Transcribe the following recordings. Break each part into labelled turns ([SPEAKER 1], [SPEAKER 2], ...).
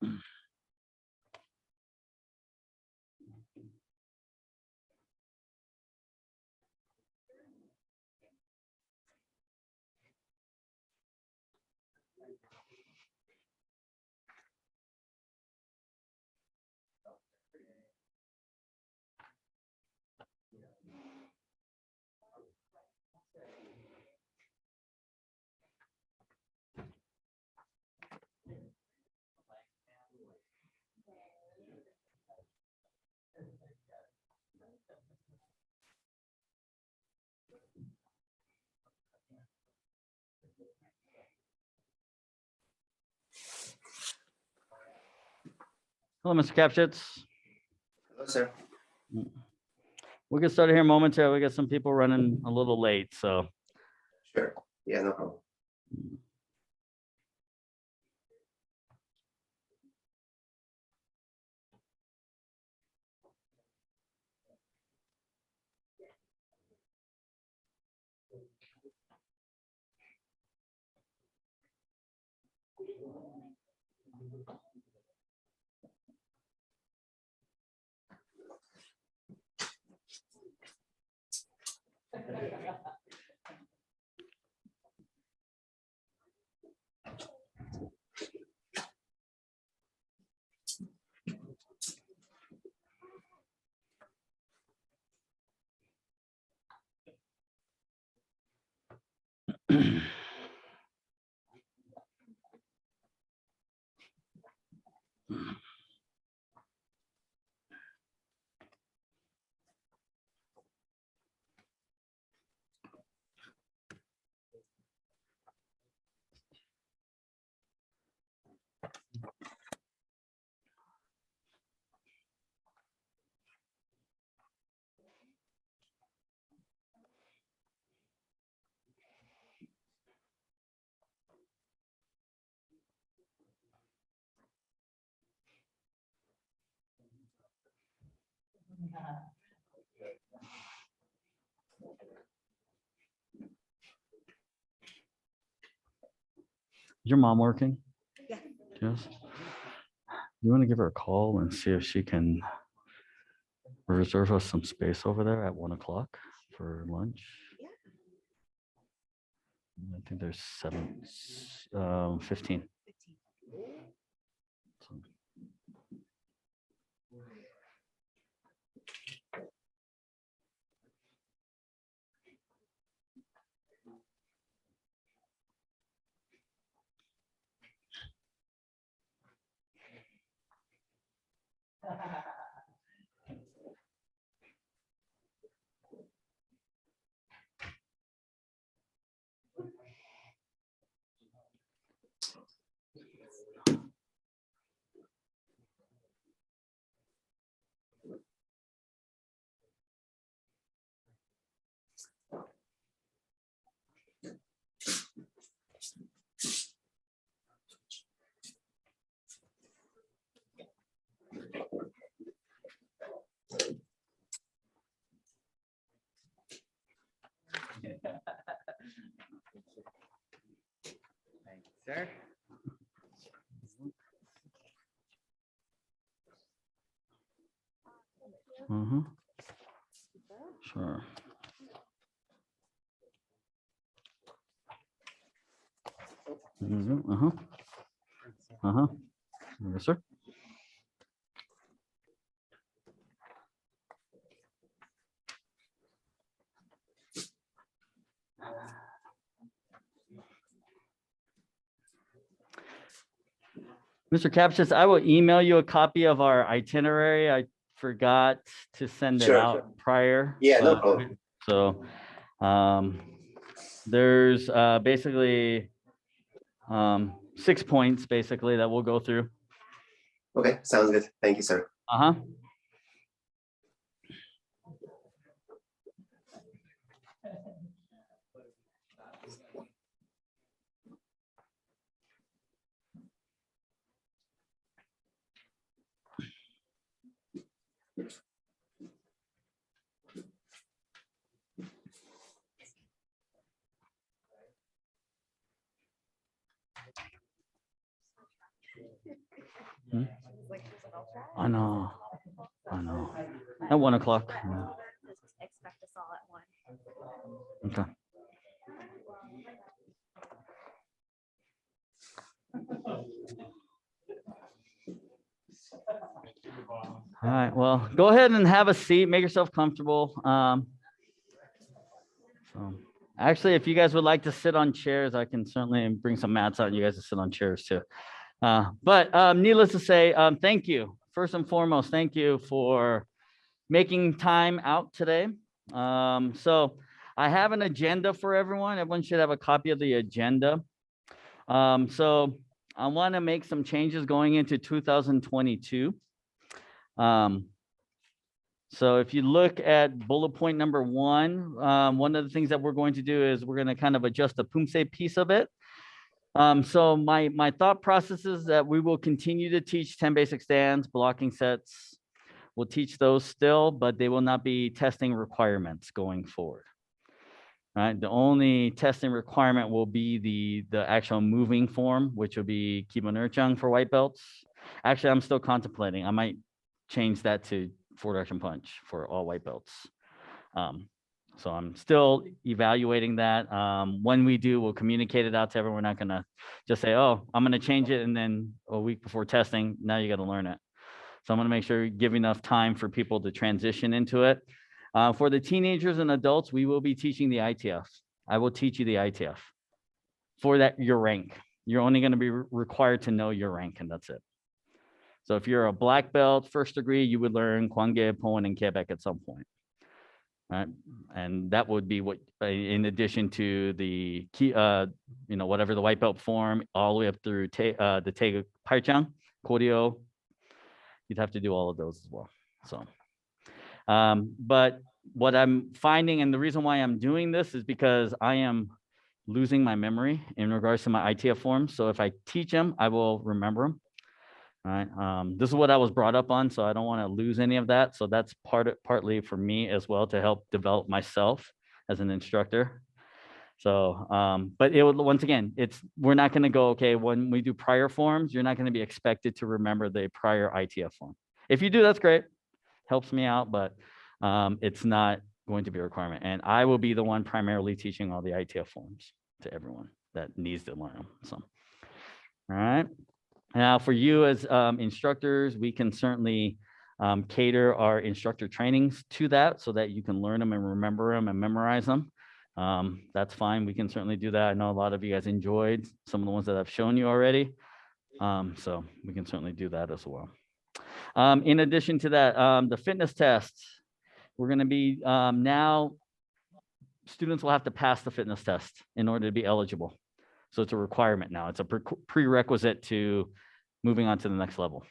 [SPEAKER 1] Hello, Mr. Kapchitz.
[SPEAKER 2] Hello, sir.
[SPEAKER 1] We'll get started here momentarily. We got some people running a little late, so.
[SPEAKER 2] Sure. Yeah, no problem.
[SPEAKER 1] Is your mom working?
[SPEAKER 3] Yeah.
[SPEAKER 1] Yes. You want to give her a call and see if she can reserve us some space over there at 1 o'clock for lunch?
[SPEAKER 3] Yeah.
[SPEAKER 1] I think there's 15. So,
[SPEAKER 4] Thank you, sir.
[SPEAKER 1] sure. Yes, sir. Mr. Kapchitz, I will email you a copy of our itinerary. I forgot to send it
[SPEAKER 2] Sure,
[SPEAKER 1] out
[SPEAKER 2] sure.
[SPEAKER 1] prior.
[SPEAKER 2] Yeah, no
[SPEAKER 1] but-
[SPEAKER 2] problem.
[SPEAKER 1] So there's basically 6 points basically that we'll go through.
[SPEAKER 2] Okay, sounds good. Thank you, sir.
[SPEAKER 1] Uh-huh. Hmm?
[SPEAKER 3] Like, I'll try.
[SPEAKER 1] I know.
[SPEAKER 3] A lot of people, so
[SPEAKER 1] I know.
[SPEAKER 3] I
[SPEAKER 1] At 1 o'clock. Yeah.
[SPEAKER 3] just expect us all at one.
[SPEAKER 1] Okay. All right. Well, go ahead and have a seat. Make yourself comfortable. So actually, if you guys would like to sit on chairs, I can certainly bring some mats out. You guys to sit on chairs too. But needless to say, thank you. First and foremost, thank you for making time out today. So I have an agenda for everyone. Everyone should have a copy of the agenda. So I want to make some changes going into 2022. So if you look at bullet point number 1, one of the things that we're going to do is we're going to kind of adjust the PUMSE piece of it. So my thought process is that we will continue to teach 10 basic stands, blocking sets. We'll teach those still, but they will not be testing requirements going forward. All right, the only testing requirement will be the actual moving form, which will be Kibo Nurchang for white belts. Actually, I'm still contemplating. I might change that to 4-direction punch for all white belts. So I'm still evaluating that. When we do, we'll communicate it out to everyone. We're not gonna just say, oh, I'm gonna change it, and then a week before testing, now you gotta learn it. So I'm gonna make sure we give enough time for people to transition into it. For the teenagers and adults, we will be teaching the ITF. I will teach you the ITF. For that, your rank. You're only gonna be required to know your rank, and that's it. So if you're a black belt, 1st degree, you would learn Kwangye, Poen, and Quebec at some point. Right, and that would be what, in addition to the key, whatever the white belt form, all the way up through the Tae Paichang, Koryo, you'd have to do all of those as well. So, but what I'm finding, and the reason why I'm doing this is because I am losing my memory in regards to my ITF forms. So if I teach them, I will remember them. All right. This is what I was brought up on, so I don't want to lose any of that. So that's partly for me as well, to help develop myself as an instructor. So, but it would, once again, we're not going to go, okay, when we do prior forms, you're not going to be expected to remember the prior ITF form. If you do, that's great. Helps me out, but it's not going to be a requirement. And I will be the one primarily teaching all the ITF forms to everyone that needs to learn them. So, all right. Now, for you as instructors, we can certainly cater our instructor trainings to that so that you can learn them and remember them and memorize them. That's fine. We can certainly do that. I know a lot of you guys enjoyed some of the ones that I've shown you already. So we can certainly do that as well. In addition to that, the fitness tests, we're going to be now, students will have to pass the fitness test in order to be eligible. So it's a requirement now. It's a prerequisite to moving on to the next level.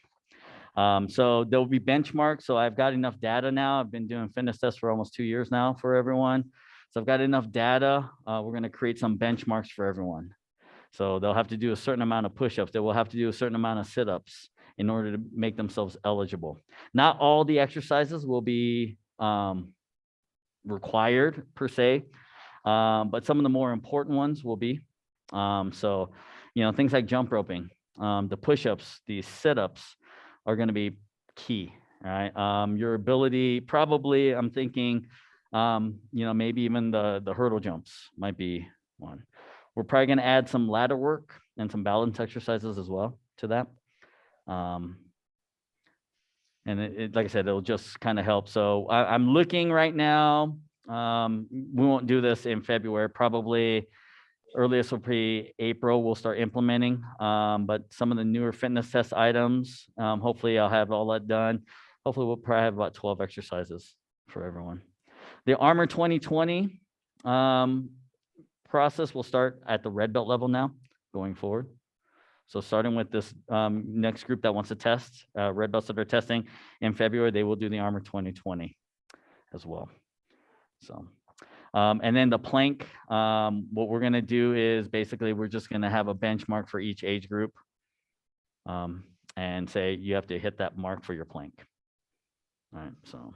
[SPEAKER 1] So there'll be benchmarks. So I've got enough data now. I've been doing fitness tests for almost 2 years now for everyone. So I've got enough data. We're going to create some benchmarks for everyone. So they'll have to do a certain amount of push-ups. They will have to do a certain amount of sit-ups in order to make themselves eligible. Not all the exercises will be required per se, but some of the more important ones will be. So, things like jump roping, the push-ups, the sit-ups are going to be key, right? Your ability, probably, I'm thinking, maybe even the hurdle jumps might be one. We're probably going to add some ladder work and some balance exercises as well to that. And like I said, it'll just kind of help. So I'm looking right now. We won't do this in February, probably earliest will be April, we'll start implementing. But some of the newer fitness test items, hopefully I'll have all that done. Hopefully we'll probably have about 12 exercises for everyone. The Armor 2020 process will start at the red belt level now, going forward. So starting with this next group that wants to test, red belts that are testing in February, they will do the Armor 2020 as well. So, and then the plank, what we're gonna do is basically, we're just gonna have a benchmark for each age group and say, you have to hit that mark for your plank. All right, so,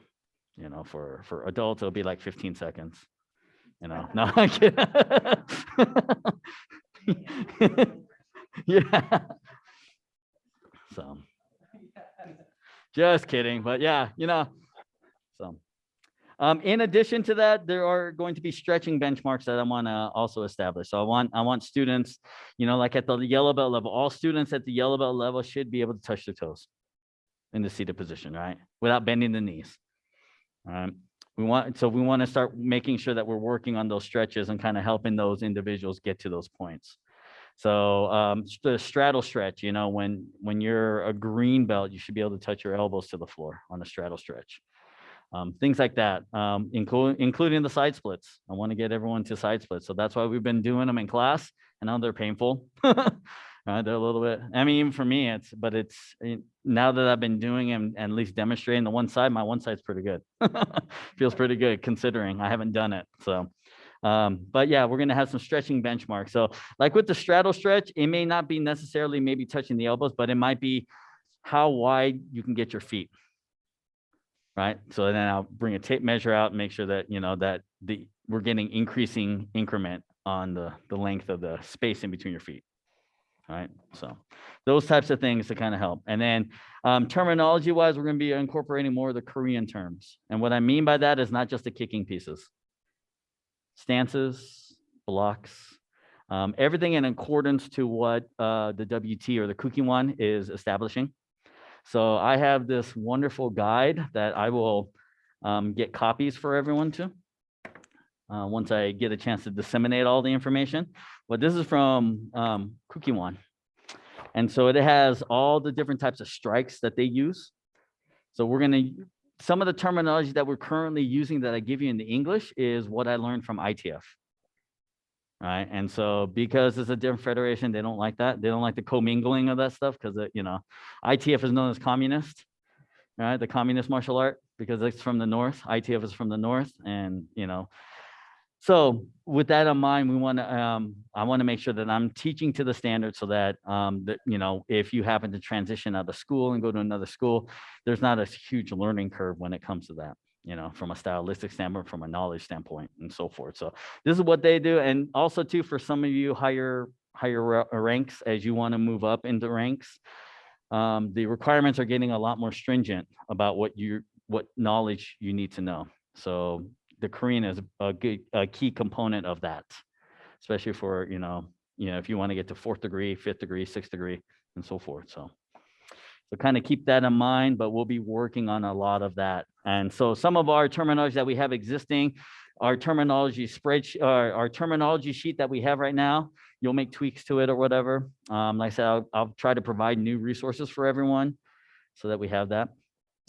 [SPEAKER 1] for adults, it'll be like 15 seconds. No, I'm kidding. Yeah. So, Just kidding. But yeah, so. In addition to that, there are going to be stretching benchmarks that I want to also establish. So I want students, like at the yellow belt level, all students at the yellow belt level should be able to touch their toes in the seated position, right? Without bending the knees. All right. We want to start making sure that we're working on those stretches and kind of helping those individuals get to those points. So the straddle stretch, when you're a green belt, you should be able to touch your elbows to the floor on a straddle stretch. Things like that, including the side splits. I want to get everyone to side splits. So that's why we've been doing them in class. And now they're painful. They're a little bit, I mean, even for me, now that I've been doing and at least demonstrating the one side, my one side's pretty good. Feels pretty good considering I haven't done it. So, but yeah, we're going to have some stretching benchmarks. So like with the straddle stretch, it may not be necessarily maybe touching the elbows, but it might be how wide you can get your feet. Right. So then I'll bring a tape measure out and make sure that, we're getting increasing increment on the length of the space in between your feet. All right. So those types of things to kind of help. And then terminology wise, we're going to be incorporating more of the Korean terms. And what I mean by that is not just the kicking pieces, stances, blocks, everything in accordance to what the WT or the Kukiwan is establishing. So I have this wonderful guide that I will get copies for everyone to once I get a chance to disseminate all the information. But this is from Kukiwan. And so it has all the different types of strikes that they use. So some of the terminology that we're currently using that I give you in the English is what I learned from ITF. Right. And so because it's a different federation, they don't like that. They don't like the commingling of that stuff because, ITF is known as communist, right? The communist martial art, because it's from the North. ITF is from the North. And, so with that in mind, I want to make sure that I'm teaching to the standard so that, if you happen to transition out of school and go to another school, there's not a huge learning curve when it comes to that. From a stylistic standpoint, from a knowledge standpoint, and so forth. So this is what they do. And also too, for some of you higher ranks, as you want to move up into ranks, the requirements are getting a lot more stringent about what knowledge you need to know. So the Korean is a key component of that, especially for, if you want to get to 4th degree, 5th degree, 6th degree, and so forth. So kind of keep that in mind, but we'll be working on a lot of that. And so some of our terminology that we have existing, our terminology spreadsheet, our terminology sheet that we have right now, you'll make tweaks to it or whatever. Like I said, I'll try to provide new resources for everyone so that we have that,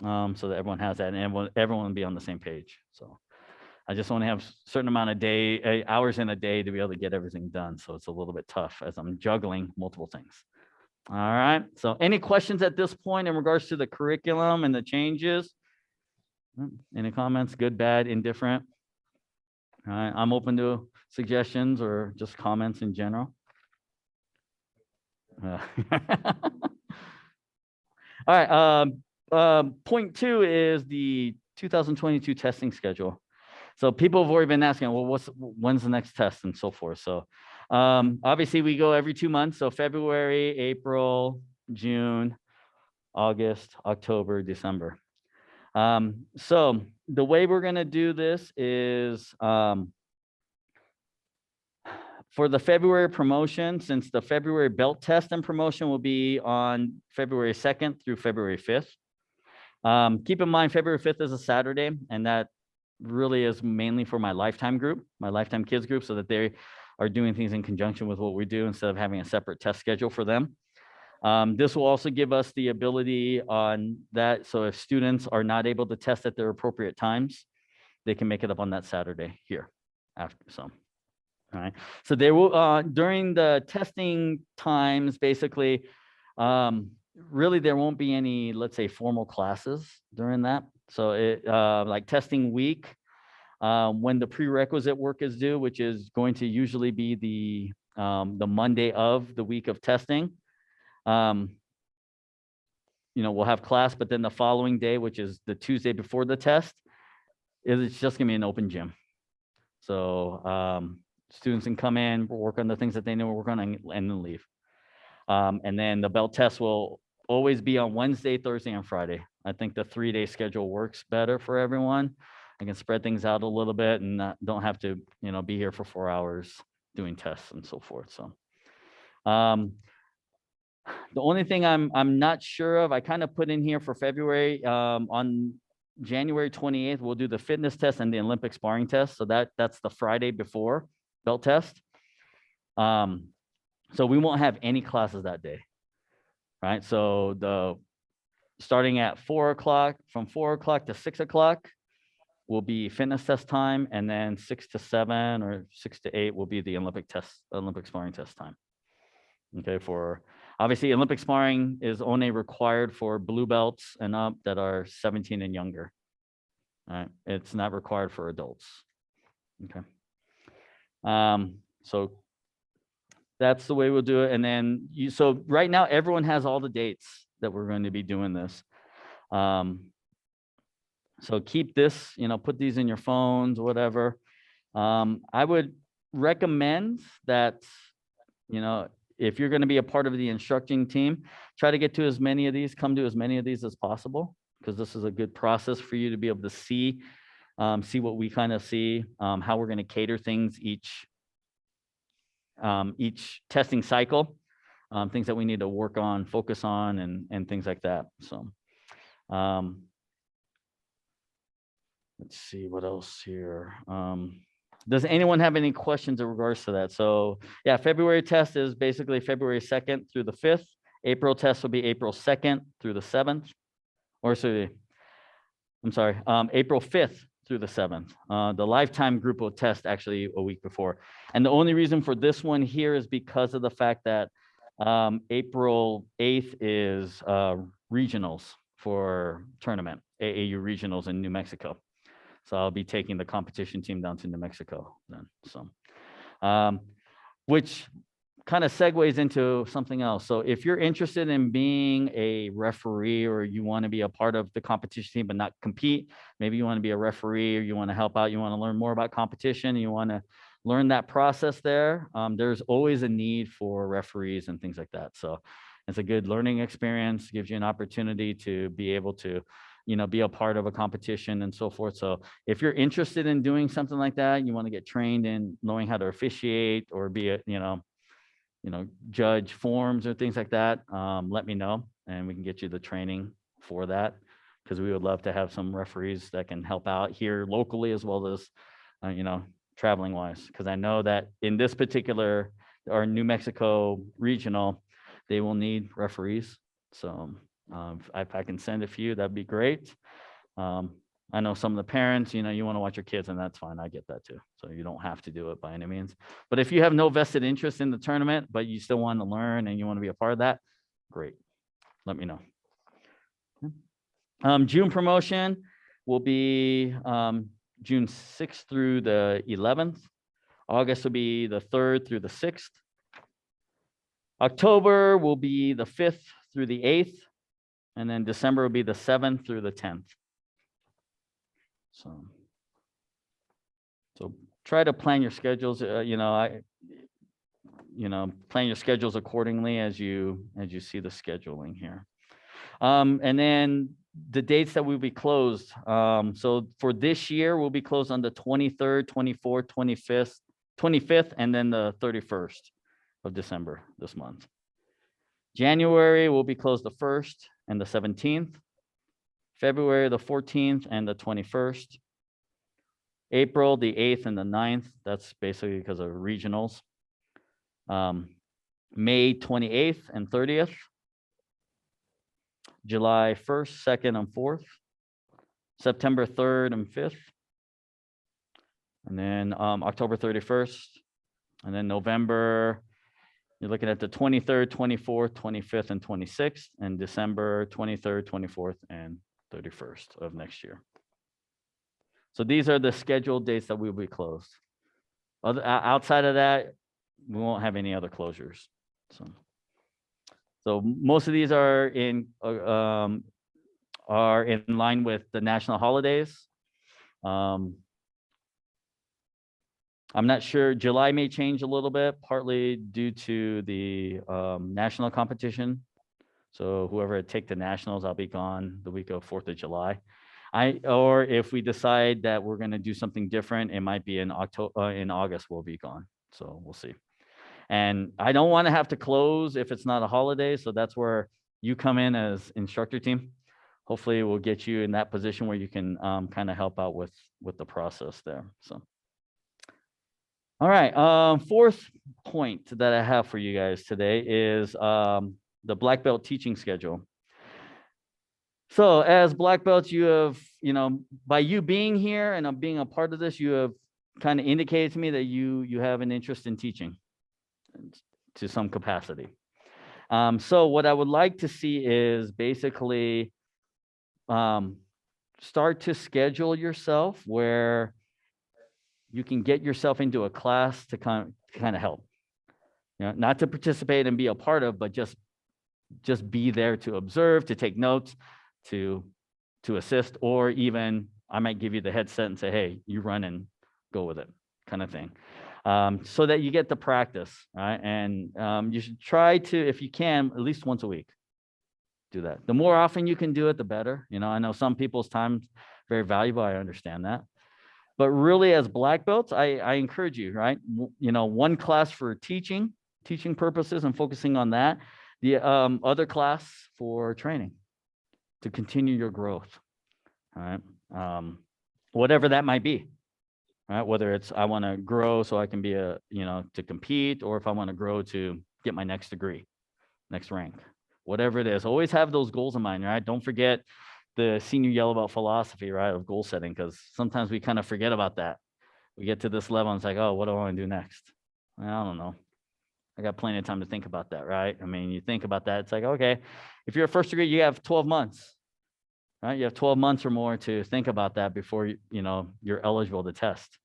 [SPEAKER 1] so that everyone has that and everyone will be on the same page. So I just only have a certain amount of hours in a day to be able to get everything done. So it's a little bit tough as I'm juggling multiple things. All right. So any questions at this point in regards to the curriculum and the changes? Any comments? Good, bad, indifferent? All right. I'm open to suggestions or just comments in general. All right. Point 2 is the 2022 testing schedule. So people have already been asking, well, when's the next test and so forth. So obviously we go every 2 months. So February, April, June, August, October, December. So the way we're going to do this is for the February promotion, since the February belt test and promotion will be on February 2nd through February 5th. Keep in mind, February 5th is a Saturday, and that really is mainly for my lifetime group, my lifetime kids group, so that they are doing things in conjunction with what we do instead of having a separate test schedule for them. This will also give us the ability on that. So if students are not able to test at their appropriate times, they can make it up on that Saturday here after. So, all right. So they will, during the testing times, basically, really there won't be any, let's say, formal classes during that. So it like testing week, when the prerequisite work is due, which is going to usually be the Monday of the week of testing. We'll have class, but then the following day, which is the Tuesday before the test, it's just gonna be an open gym. So students can come in, work on the things that they know work on, and then leave. And then the belt test will always be on Wednesday, Thursday, and Friday I think the 3-day schedule works better for everyone. I can spread things out a little bit and don't have to, be here for 4 hours doing tests and so forth. So, the only thing I'm not sure of, I kind of put in here for February, on January 28th, we'll do the fitness test and the Olympic sparring test. So that's the Friday before belt test. So we won't have any classes that day, right? So starting at 4 o'clock, from 4 o'clock to 6 o'clock will be fitness test time, and then 6 to 7 or 6 to 8 will be the Olympic sparring test time. Okay, obviously Olympic sparring is only required for blue belts and up that are 17 and younger. All right, it's not required for adults. Okay. So that's the way we'll do it. And then so right now everyone has all the dates that we're going to be doing this. So keep this, put these in your phones, whatever. I would recommend that, if you're going to be a part of the instructing team, try to get to as many of these, come to as many of these as possible, because this is a good process for you to be able to see what we kind of see, how we're going to cater things each testing cycle, things that we need to work on, focus on, and things like that. So let's see what else here. Does anyone have any questions in regards to that? So yeah, February test is basically February 2nd through the 5th. April test will be April 2nd through the 7th. Or sorry, I'm sorry, April 5th through the 7th. The lifetime group will test actually a week before. And the only reason for this one here is because of the fact that April 8th is regionals for tournament, AAU regionals in New Mexico. So I'll be taking the competition team down to New Mexico then. So, which kind of segues into something else. So if you're interested in being a referee, or you want to be a part of the competition team but not compete, maybe you want to be a referee, or you want to help out, you want to learn more about competition, you want to learn that process there, there's always a need for referees and things like that. So it's a good learning experience, gives you an opportunity to be able to be a part of a competition and so forth. So if you're interested in doing something like that, you want to get trained in knowing how to officiate or be a, judge forms or things like that, let me know and we can get you the training for that, because we would love to have some referees that can help out here locally as well as, traveling wise. Because I know that in this particular, our New Mexico regional, they will need referees. So if I can send a few, that'd be great. I know some of the parents, you want to watch your kids, and that's fine. I get that too. So you don't have to do it by any means. But if you have no vested interest in the tournament, but you still want to learn and you want to be a part of that, great. Let me know. June promotion will be June 6th through the 11th. August will be the 3rd through the 6th. October will be the 5th through the 8th. And then December will be the 7th through the 10th. So try to plan your schedules, plan your schedules accordingly as you see the scheduling here. And then the dates that will be closed. So for this year, we'll be closed on the 23rd, 24th, 25th, and then the 31st of December this month. January will be closed the 1st and the 17th. February the 14th and the 21st. April the 8th and the 9th. That's basically because of regionals. May 28th and 30th. July 1st, 2nd, and 4th. September 3rd and 5th. And then October 31st. And then November, you're looking at the 23rd, 24th, 25th, and 26th. And December 23rd, 24th, and 31st of next year. So these are the scheduled dates that we will be closed. Outside of that, we won't have any other closures. So most of these are in line with the national holidays. I'm not sure. July may change a little bit, partly due to the national competition. So whoever take the nationals, I'll be gone the week of 4th of July. Or if we decide that we're going to do something different, it might be in August, we'll be gone. So we'll see. And I don't want to have to close if it's not a holiday. So that's where you come in as instructor team. Hopefully we'll get you in that position where you can kind of help out with the process there. So, all right. 4th point that I have for you guys today is the black belt teaching schedule. So as black belts, you have, by you being here and being a part of this, you have kind of indicated to me that you have an interest in teaching to some capacity. So what I would like to see is basically start to schedule yourself where you can get yourself into a class to kind of help. Not to participate and be a part of, but just be there to observe, to take notes, to assist, or even I might give you the headset and say, hey, you run and go with it, kind of thing. So that you get the practice, right? And you should try to, if you can, at least once a week, do that. The more often you can do it, the better. I know some people's time's very valuable. I understand that. But really, as black belts, I encourage you, right? One class for teaching purposes and focusing on that. The other class for training to continue your growth, all right? Whatever that might be, right? Whether it's I want to grow so I can be to compete, or if I want to grow to get my next degree, next rank, whatever it is, always have those goals in mind, right? Don't forget the senior yellow belt philosophy, right, of goal setting, because sometimes we kind of forget about that. We get to this level and it's like, oh, what do I want to do next? I don't know. I got plenty of time to think about that, right? I mean, you think about that, it's like, okay, if you're a first degree, you have 12 months, right? You have 12 months or more to think about that before you're eligible to test.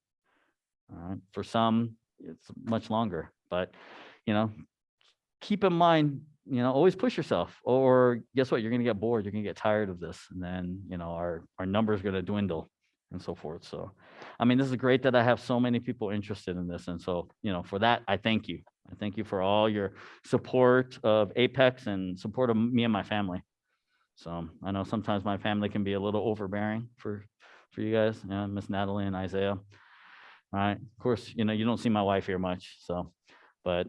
[SPEAKER 1] All right. For some, it's much longer, but keep in mind, always push yourself, or guess what? You're going to get bored. You're going to get tired of this. And then, our numbers are going to dwindle and so forth. So, I mean, this is great that I have so many people interested in this. And so, for that, I thank you. I thank you for all your support of Apex and support of me and my family. So I know sometimes my family can be a little overbearing for you guys, Miss Natalie and Isaiah. All right. Of course, you don't see my wife here much. So, but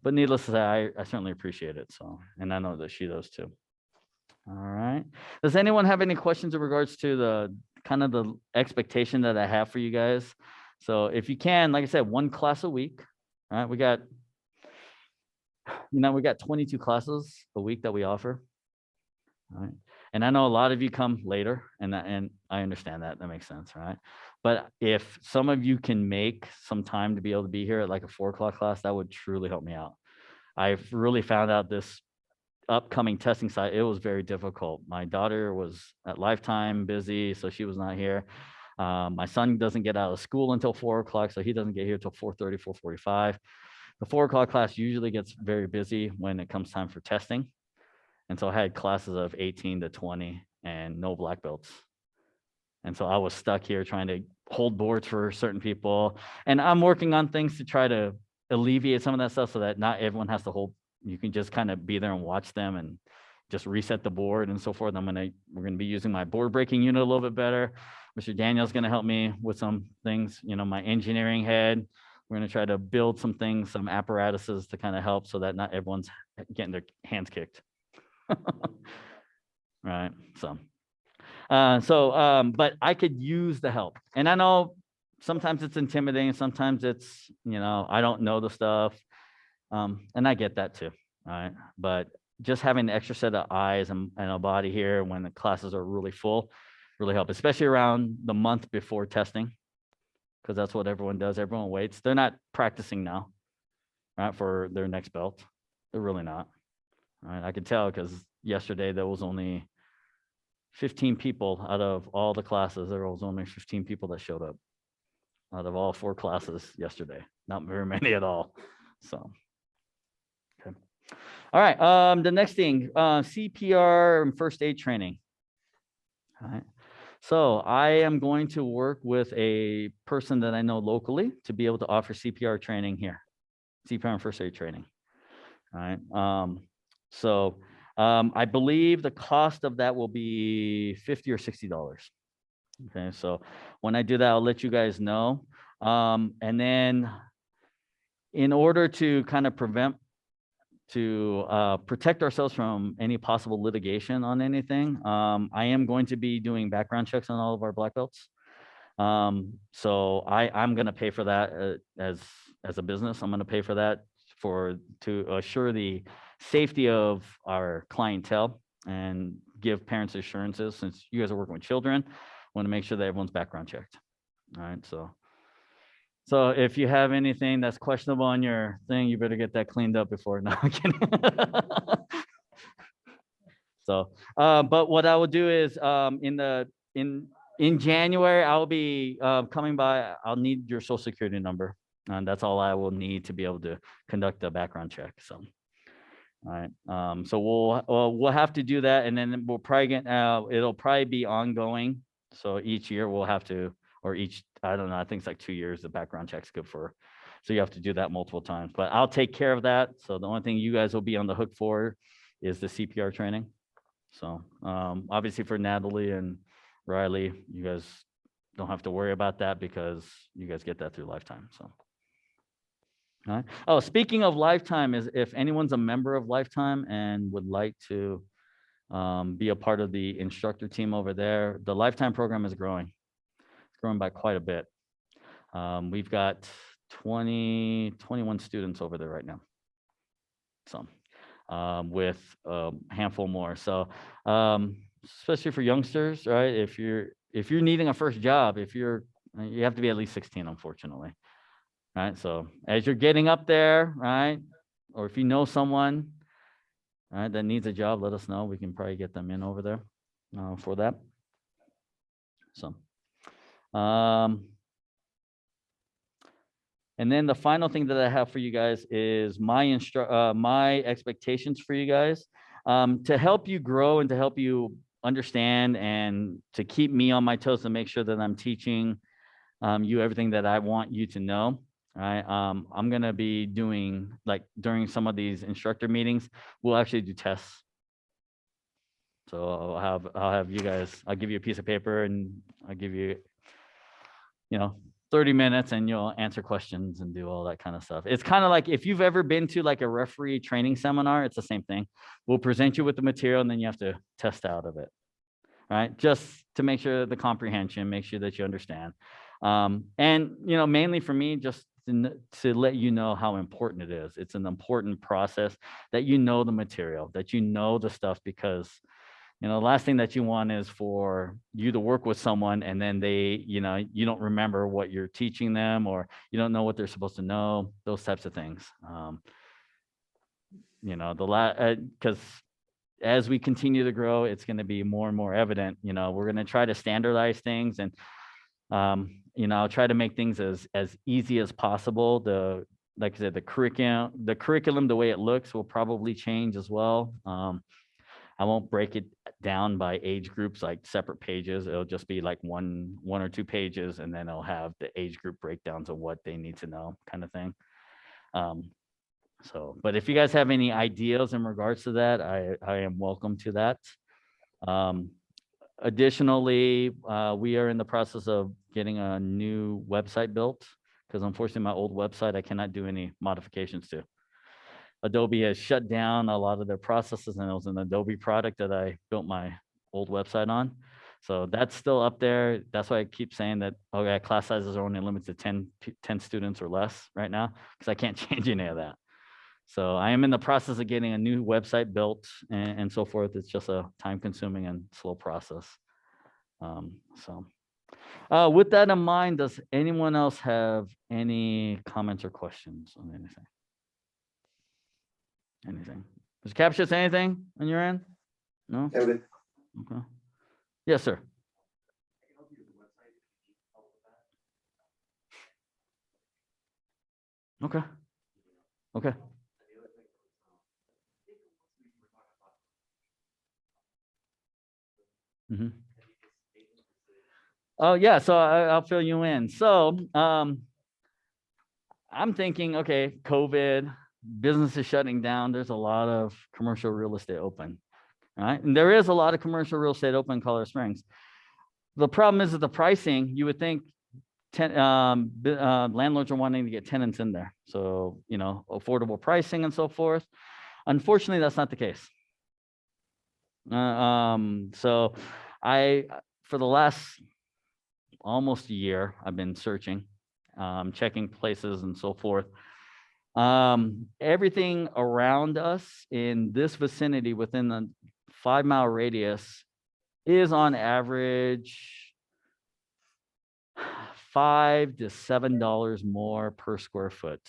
[SPEAKER 1] needless to say, I certainly appreciate it. So, and I know that she does too. All right. Does anyone have any questions in regards to the kind of the expectation that I have for you guys? So if you can, like I said, one class a week. All right. We got 22 classes a week that we offer. All right. And I know a lot of you come later, and I understand that. That makes sense, right? But if some of you can make some time to be able to be here at like a 4 o'clock class, that would truly help me out. I've really found out this upcoming testing site, it was very difficult. My daughter was at Lifetime busy, so she was not here. My son doesn't get out of school until 4 o'clock, so he doesn't get here till 4:30, 4:45. The 4 o'clock class usually gets very busy when it comes time for testing. And so I had classes of 18 to 20 and no black belts. And so I was stuck here trying to hold boards for certain people. And I'm working on things to try to alleviate some of that stuff so that not everyone has to hold. You can just kind of be there and watch them and just reset the board and so forth. We're going to be using my board breaking unit a little bit better. Mr. Daniel's going to help me with some things, my engineering head. We're going to try to build some things, some apparatuses to kind of help so that not everyone's getting their hands kicked. Right. But I could use the help. And I know sometimes it's intimidating. Sometimes it's, I don't know the stuff. And I get that too. All right. But just having an extra set of eyes and a body here when the classes are really full really help, especially around the month before testing, because that's what everyone does. Everyone waits. They're not practicing now, right, for their next belt. They're really not. All right. I can tell because yesterday there was only 15 people out of all the classes. There was only 15 people that showed up out of all 4 classes yesterday. Not very many at all. So, okay. All right. The next thing, CPR and first aid training. All right. So I am going to work with a person that I know locally to be able to offer CPR training here, CPR and first aid training. All right. So I believe the cost of that will be $50 or $60. Okay, so when I do that, I'll let you guys know. And then in order to kind of protect ourselves from any possible litigation on anything, I am going to be doing background checks on all of our black belts. So I'm going to pay for that as a business. I'm going to pay for that to assure the safety of our clientele and give parents assurances. Since you guys are working with children, I want to make sure that everyone's background checked. All right, so if you have anything that's questionable on your thing, you better get that cleaned up before. No, I'm kidding. So, but what I will do is in January, I'll be coming by. I'll need your social security number, and that's all I will need to be able to conduct a background check. So, all right. So we'll have to do that, and then we'll probably get. It'll probably be ongoing. So each year we'll have to, or I don't know. I think it's like 2 years. The background check's good for. So you have to do that multiple times. But I'll take care of that. So the only thing you guys will be on the hook for is the CPR training. So obviously for Natalie and Riley, you guys don't have to worry about that because you guys get that through Lifetime. So, all right. Oh, speaking of Lifetime, is if anyone's a member of Lifetime and would like to be a part of the instructor team over there, the Lifetime program is growing. It's growing by quite a bit. We've got 21 students over there right now. So. With a handful more. So especially for youngsters, right? If you're needing a first job, you have to be at least 16, unfortunately. Right. So as you're getting up there, right? Or if you know someone, right, that needs a job, let us know. We can probably get them in over there for that. So and then the final thing that I have for you guys is my expectations for you guys to help you grow and to help you understand and to keep me on my toes to make sure that I'm teaching you everything that I want you to know. All right. I'm going to be doing, like, during some of these instructor meetings, we'll actually do tests. So I'll have you guys, I'll give you a piece of paper and I'll give you, 30 minutes and you'll answer questions and do all that kind of stuff. It's kind of like if you've ever been to like a referee training seminar, it's the same thing. We'll present you with the material and then you have to test out of it, right? Just to make sure the comprehension, make sure that you understand. And, mainly for me, just to let you know how important it is. It's an important process that you know the material, that you know the stuff, because the last thing that you want is for you to work with someone and then they, you don't remember what you're teaching them, or you don't know what they're supposed to know, those types of things. Because as we continue to grow, it's going to be more and more evident. We're going to try to standardize things, and I'll try to make things as easy as possible. Like I said, the curriculum, the way it looks will probably change as well. I won't break it down by age groups, like separate pages. It'll just be like one or two pages, and then it'll have the age group breakdowns of what they need to know, kind of thing. But if you guys have any ideas in regards to that, I am welcome to that. Additionally, we are in the process of getting a new website built, because unfortunately my old website, I cannot do any modifications to. Adobe has shut down a lot of their processes, and it was an Adobe product that I built my old website on. So that's still up there. That's why I keep saying that, okay, class sizes are only limited to 10 students or less right now, because I can't change any of that. So I am in the process of getting a new website built and so forth. It's just a time-consuming and slow process. With that in mind, does anyone else have any comments or questions on anything? Mr. Captious, anything on your end? No?
[SPEAKER 2] Yeah, good.
[SPEAKER 1] Okay. Yes, sir. Okay. Okay. Mm-hmm. Oh, yeah. So I'll fill you in. So I'm thinking, okay, COVID, business is shutting down. There's a lot of commercial real estate open. All right. And there is a lot of commercial real estate open in Colorado Springs. The problem is that the pricing, you would think landlords are wanting to get tenants in there. So, you know, affordable pricing and so forth. Unfortunately, that's not the case. So for the last almost a year, I've been searching, checking places and so forth. Everything around us in this vicinity within the 5-mile radius is on average $5 to $7 more per square foot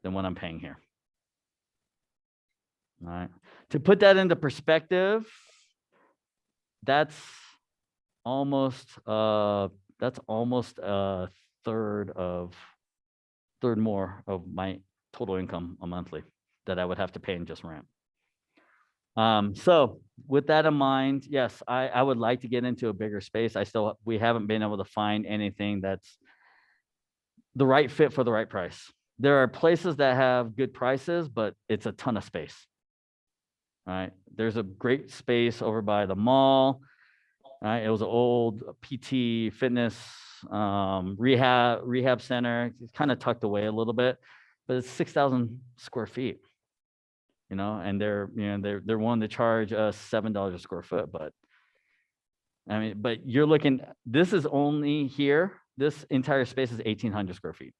[SPEAKER 1] than what I'm paying here. All right. To put that into perspective, that's almost a third more of my total income a monthly that I would have to pay in just rent. So with that in mind, yes, I would like to get into a bigger space. We haven't been able to find anything that's the right fit for the right price. There are places that have good prices, but it's a ton of space. All right. There's a great space over by the mall. Right. It was an old PT fitness rehab center. It's kind of tucked away a little bit, but it's 6,000 square feet. You know, and they're willing to charge us $7 a square foot. But I mean, but you're looking. This is only here. This entire space is 1,800 square feet.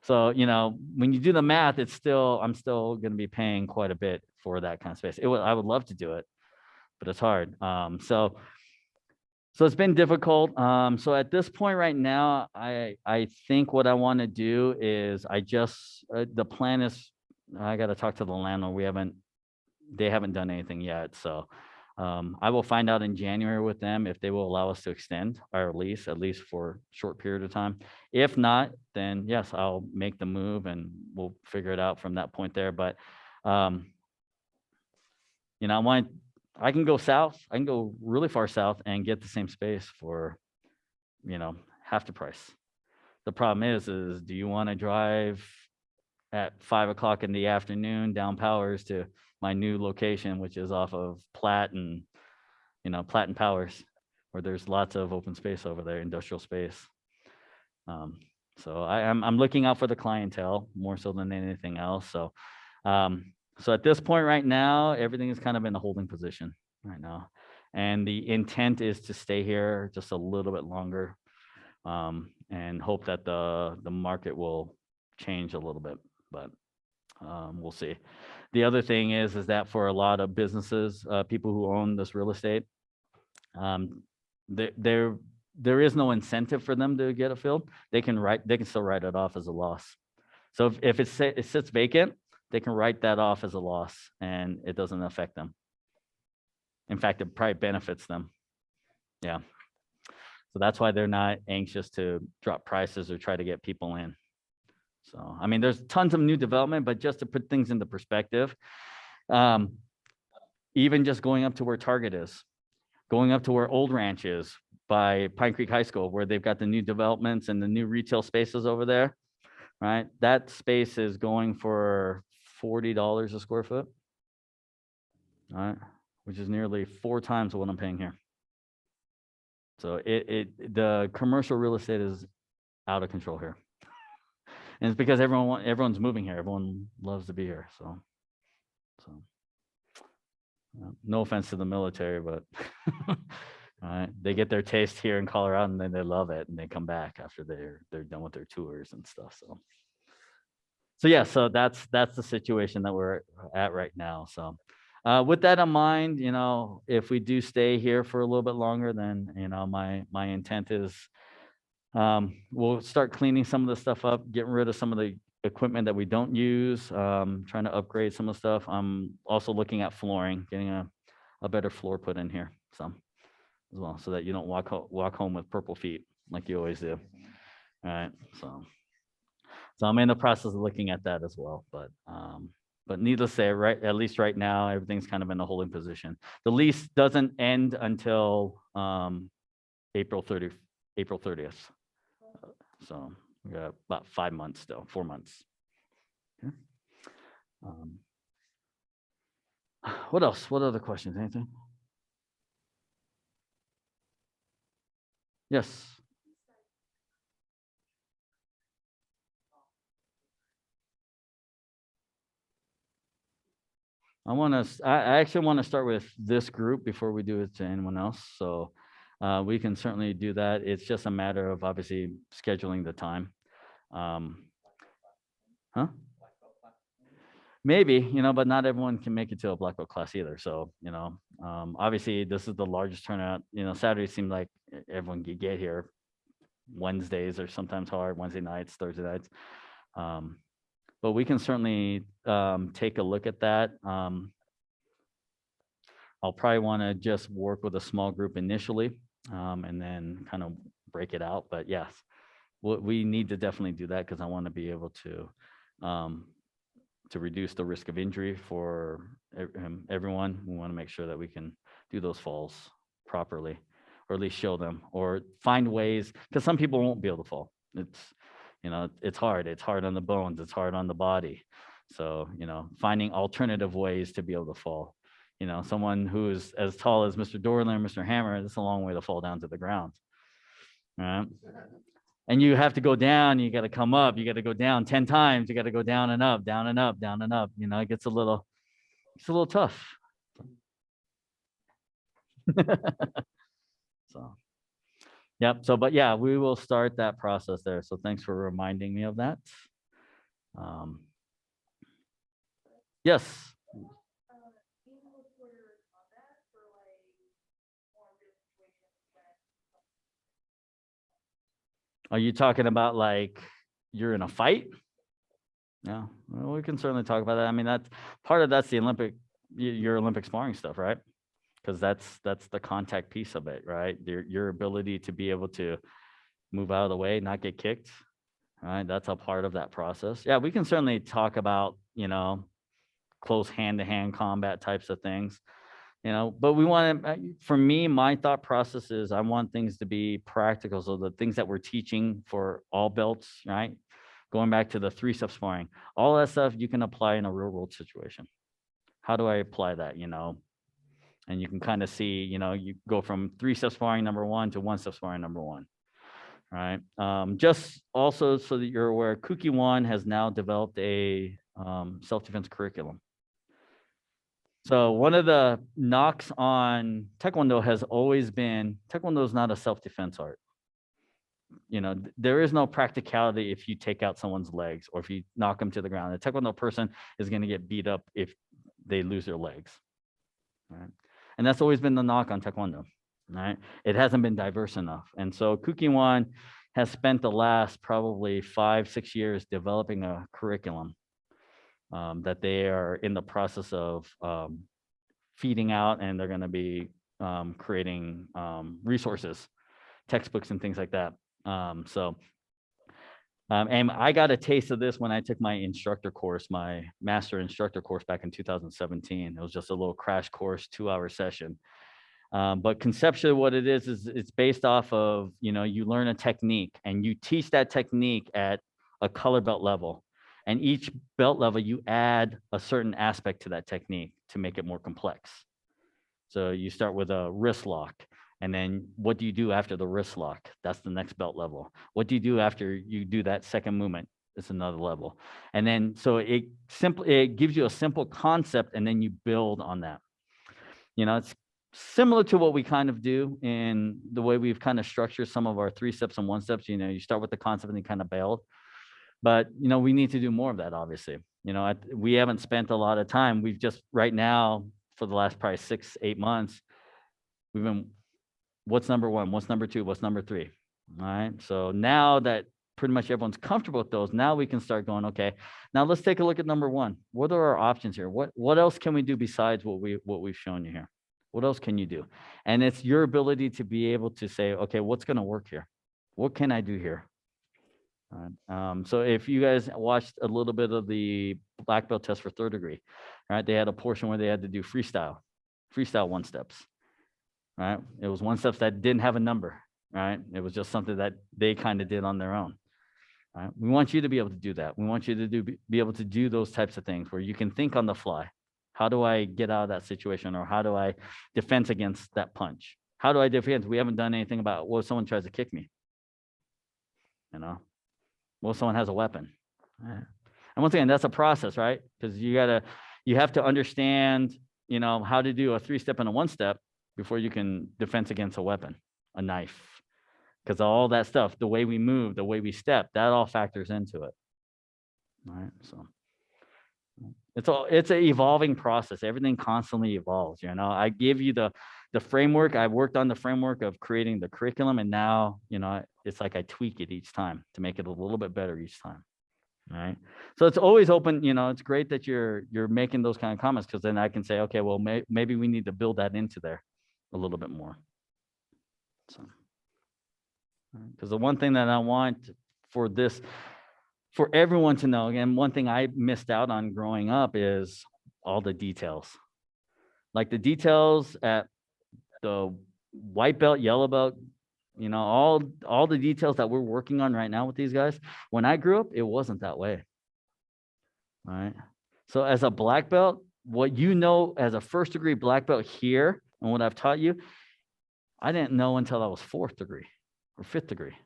[SPEAKER 1] So, you know, when you do the math, I'm still going to be paying quite a bit for that kind of space. I would love to do it, but it's hard. So it's been difficult. So at this point right now, I think what I want to do is the plan is I got to talk to the landlord. They haven't done anything yet. So I will find out in January with them if they will allow us to extend our lease, at least for a short period of time. If not, then yes, I'll make the move and we'll figure it out from that point there. But, you know, I can go south. I can go really far south and get the same space for, you know, half the price. The problem is do you want to drive at 5 o'clock in the afternoon down Powers to my new location, which is off of Platt and Powers, where there's lots of open space over there, industrial space. So I'm looking out for the clientele more so than anything else. So at this point right now, everything is kind of in a holding position right now. And the intent is to stay here just a little bit longer and hope that the market will change a little bit, but we'll see. The other thing is that for a lot of businesses, people who own this real estate, there is no incentive for them to get it filled. They can still write it off as a loss. So if it sits vacant, they can write that off as a loss and it doesn't affect them. In fact, it probably benefits them. Yeah. So that's why they're not anxious to drop prices or try to get people in. So, I mean, there's tons of new development, but just to put things into perspective, even just going up to where Target is, going up to where Old Ranch is by Pine Creek High School, where they've got the new developments and the new retail spaces over there, right? That space is going for $40 a square foot, all right, which is nearly 4 times what I'm paying here. So the commercial real estate is out of control here. And it's because everyone's moving here. Everyone loves to be here. So no offense to the military, but they get their taste here in Colorado and then they love it and they come back after they're done with their tours and stuff. So yeah, so that's the situation that we're at right now. So with that in mind, you know, if we do stay here for a little bit longer, then, you know, my intent is we'll start cleaning some of the stuff up, getting rid of some of the equipment that we don't use, trying to upgrade some of the stuff. I'm also looking at flooring, getting a better floor put in here, so as well, so that you don't walk home with purple feet like you always do. All right, so I'm in the process of looking at that as well, but needless to say, at least right now, everything's kind of in a holding position. The lease doesn't end until April 30th. So we got about 5 months still, 4 months. Okay. What else? What other questions? Anything? Yes. I actually want to start with this group before we do it to anyone else. So we can certainly do that. It's just a matter of obviously scheduling the time. Huh? Maybe, but not everyone can make it to a black belt class either. So, obviously this is the largest turnout. Saturday seemed like everyone could get here. Wednesdays are sometimes hard, Wednesday nights, Thursday nights. But we can certainly take a look at that. I'll probably want to just work with a small group initially and then kind of break it out. But yes, we need to definitely do that because I want to be able to reduce the risk of injury for everyone. We want to make sure that we can do those falls properly, or at least show them, or find ways, because some people won't be able to fall. It's hard. It's hard on the bones. It's hard on the body. So, finding alternative ways to be able to fall. Someone who's as tall as Mr. Dorland or Mr. Hammer, that's a long way to fall down to the ground. Right? And you have to go down, you got to come up, you got to go down 10 times, you got to go down and up, down and up, down and up. It gets a little tough. So, yep. So, but yeah, we will start that process there. So thanks for reminding me of that. Yes. Are you talking about like you're in a fight? Yeah, well, we can certainly talk about that. I mean, that's the Olympic, your Olympic sparring stuff, right? Because that's the contact piece of it, right? Your ability to be able to move out of the way, not get kicked, right? That's a part of that process. Yeah, we can certainly talk about, close hand-to-hand combat types of things. But we want to, for me, my thought process is I want things to be practical. So the things that we're teaching for all belts, right? Going back to the 3-step sparring, all that stuff you can apply in a real world situation. How do I apply that, And you can kind of see, you go from 3-step sparring number 1 to 1-step sparring number 1, right? Just also so that you're aware, Kuki One has now developed a self-defense curriculum. So one of the knocks on Taekwondo has always been, Taekwondo is not a self-defense art. There is no practicality if you take out someone's legs or if you knock them to the ground. A Taekwondo person is going to get beat up if they lose their legs, right? And that's always been the knock on Taekwondo, right? It hasn't been diverse enough. And so Kuki One has spent the last probably 5-6 years developing a curriculum that they are in the process of feeding out, and they're going to be creating resources, textbooks and things like that. And I got a taste of this when I took my instructor course, my master instructor course back in 2017. It was just a little crash course, 2-hour session. But conceptually what it is it's based off of, you learn a technique and you teach that technique at a color belt level. And each belt level, you add a certain aspect to that technique to make it more complex. So you start with a wrist lock. And then what do you do after the wrist lock? That's the next belt level. What do you do after you do that second movement? It's another level. And then, so it gives you a simple concept and then you build on that. It's similar to what we kind of do in the way we've kind of structured some of our 3 steps and 1 steps. You start with the concept and you kind of build. But, we need to do more of that, obviously. We haven't spent a lot of time. We've just right now, for the last probably 6-8 months, we've been, what's number 1? What's number 2? What's number 3? All right. So now that pretty much everyone's comfortable with those, now we can start going, okay, now let's take a look at number 1. What are our options here? What else can we do besides what we've shown you here? What else can you do? And it's your ability to be able to say, okay, what's going to work here? What can I do here? So if you guys watched a little bit of the black belt test for 3rd degree, right? They had a portion where they had to do freestyle 1 steps, right? It was 1 steps that didn't have a number, right? It was just something that they kind of did on their own. Right? We want you to be able to do that. We want you to be able to do those types of things where you can think on the fly. How do I get out of that situation? Or how do I defense against that punch? How do I defend? We haven't done anything about, well, if someone tries to kick me, well, someone has a weapon. And once again, that's a process, right? Because you have to understand, how to do a 3-step and a 1-step before you can defense against a weapon, a knife. Because all that stuff, the way we move, the way we step, that all factors into it. All right. So it's an evolving process. Everything constantly evolves. I give you the framework. I worked on the framework of creating the curriculum, and now, it's like I tweak it each time to make it a little bit better each time. All right. So it's always open. It's great that you're making those kind of comments, because then I can say, okay, well, maybe we need to build that into there a little bit more. So, because the one thing that I want for everyone to know, again, one thing I missed out on growing up is all the details. Like the details at the white belt, yellow belt, all the details that we're working on right now with these guys. When I grew up, it wasn't that way. All right. So as a black belt, what as a 1st degree black belt here, and what I've taught you, I didn't know until I was 4th degree or 5th degree.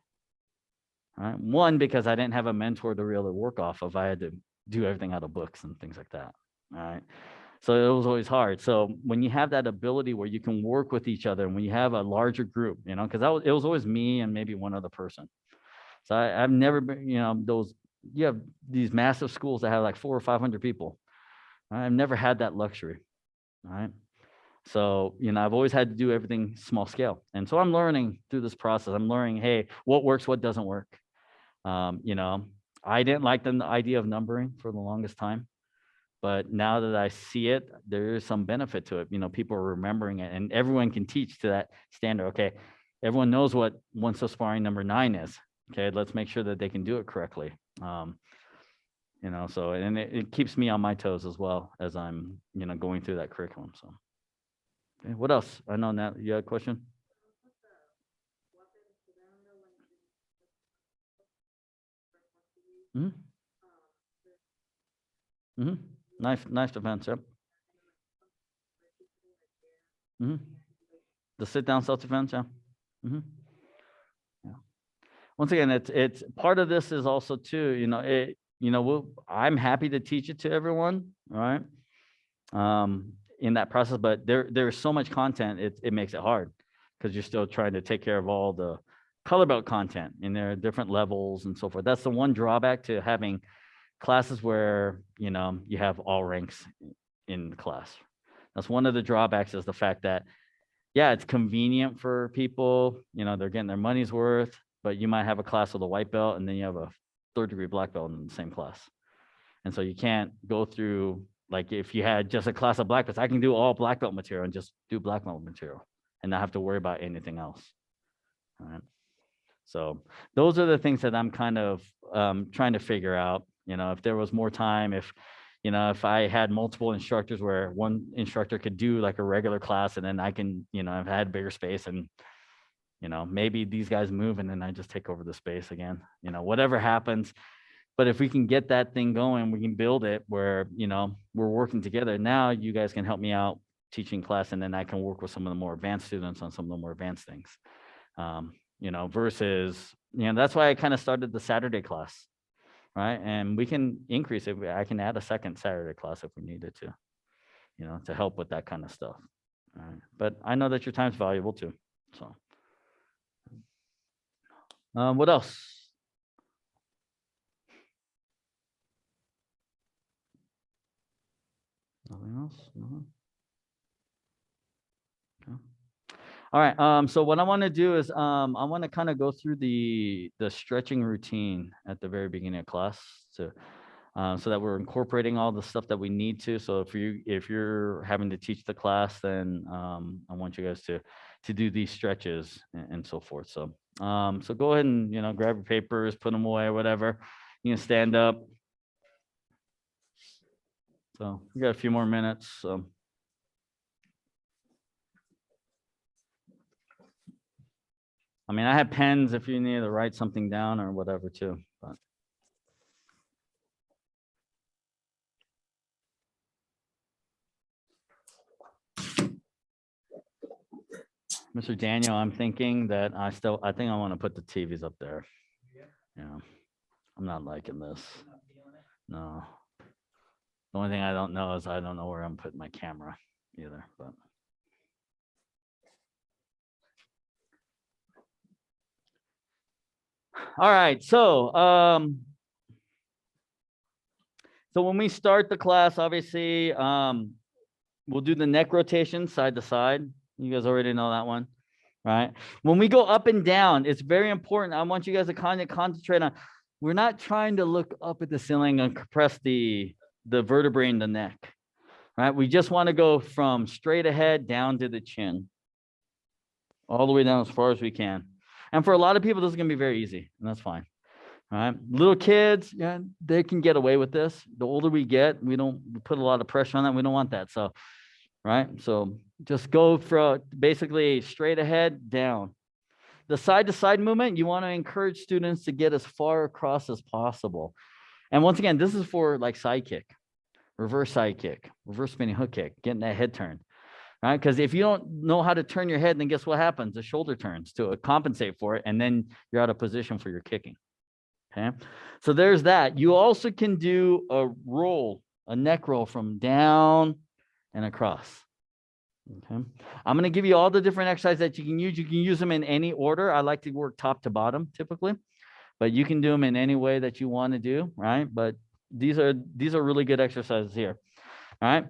[SPEAKER 1] All right. One, because I didn't have a mentor to really work off of. I had to do everything out of books and things like that. All right. So it was always hard. So when you have that ability where you can work with each other, and when you have a larger group, because it was always me and maybe one other person. So I've never been, you have these massive schools that have like 400 or 500 people. I've never had that luxury. All right. So, I've always had to do everything small scale. And so I'm learning through this process. I'm learning, hey, what works, what doesn't work. I didn't like the idea of numbering for the longest time. But now that I see it, there is some benefit to it. People are remembering it, and everyone can teach to that standard. Okay, everyone knows what 1-step sparring number 9 is. Okay, let's make sure that they can do it correctly. So, and it keeps me on my toes as well as I'm, going through that curriculum. So, okay, what else? I know that you had a question. Mm-hmm. Mm-hmm. Nice defense. Yep. Mm-hmm. The sit down self-defense. Yeah. Mm-hmm. Yeah. Once again, it's part of this is also too, I'm happy to teach it to everyone. All right. In that process, but there's so much content, it makes it hard, because you're still trying to take care of all the color belt content, and there are different levels and so forth. That's the one drawback to having classes where, you have all ranks in the class. That's one of the drawbacks, is the fact that, yeah, it's convenient for people, they're getting their money's worth, but you might have a class with a white belt, and then you have a 3rd degree black belt in the same class. And so you can't go through, like if you had just a class of black belts, I can do all black belt material and just do black belt material and not have to worry about anything else. All right. So those are the things that I'm kind of trying to figure out. If there was more time, if I had multiple instructors where one instructor could do like a regular class, and then I can, I've had bigger space, and, maybe these guys move and then I just take over the space again, whatever happens. But if we can get that thing going, we can build it where, we're working together. Now you guys can help me out teaching class, and then I can work with some of the more advanced students on some of the more advanced things. Versus, that's why I kind of started the Saturday class. Right. And we can increase it. I can add a second Saturday class if we needed to, to help with that kind of stuff. All right. But I know that your time's valuable too. So, what else? Nothing else? No? Okay. All right. So what I want to do is I want to kind of go through the stretching routine at the very beginning of class, so that we're incorporating all the stuff that we need to. So if you're having to teach the class, then I want you guys to do these stretches and so forth. So so go ahead and grab your papers, put them away, whatever. You can stand up. So we got a few more minutes. So. I mean, I have pens if you need to write something down or whatever too, but. Mr. Daniel, I'm thinking that I think I want to put the TVs up there. Yeah. I'm not liking this. No. The only thing I don't know is I don't know where I'm putting my camera either, but. All right, so when we start the class, obviously, we'll do the neck rotation side to side. You guys already know that one, right? When we go up and down, it's very important. I want you guys to kind of concentrate on, we're not trying to look up at the ceiling and compress the vertebrae in the neck, right? We just want to go from straight ahead down to the chin, all the way down as far as we can. And for a lot of people, this is going to be very easy, and that's fine. All right. Little kids, yeah, they can get away with this. The older we get, we put a lot of pressure on that. We don't want that. So, right. So just go for basically straight ahead, down. The side to side movement, you want to encourage students to get as far across as possible. And once again, this is for like side kick, reverse side kick, reverse spinning hook kick, getting that head turn. Right? Because if you don't know how to turn your head, then guess what happens? The shoulder turns to compensate for it, and then you're out of position for your kicking. Okay, so there's that. You also can do a roll, a neck roll from down and across. Okay, I'm going to give you all the different exercises that you can use. You can use them in any order. I like to work top to bottom typically, but you can do them in any way that you want to do, right? But these are really good exercises here. All right.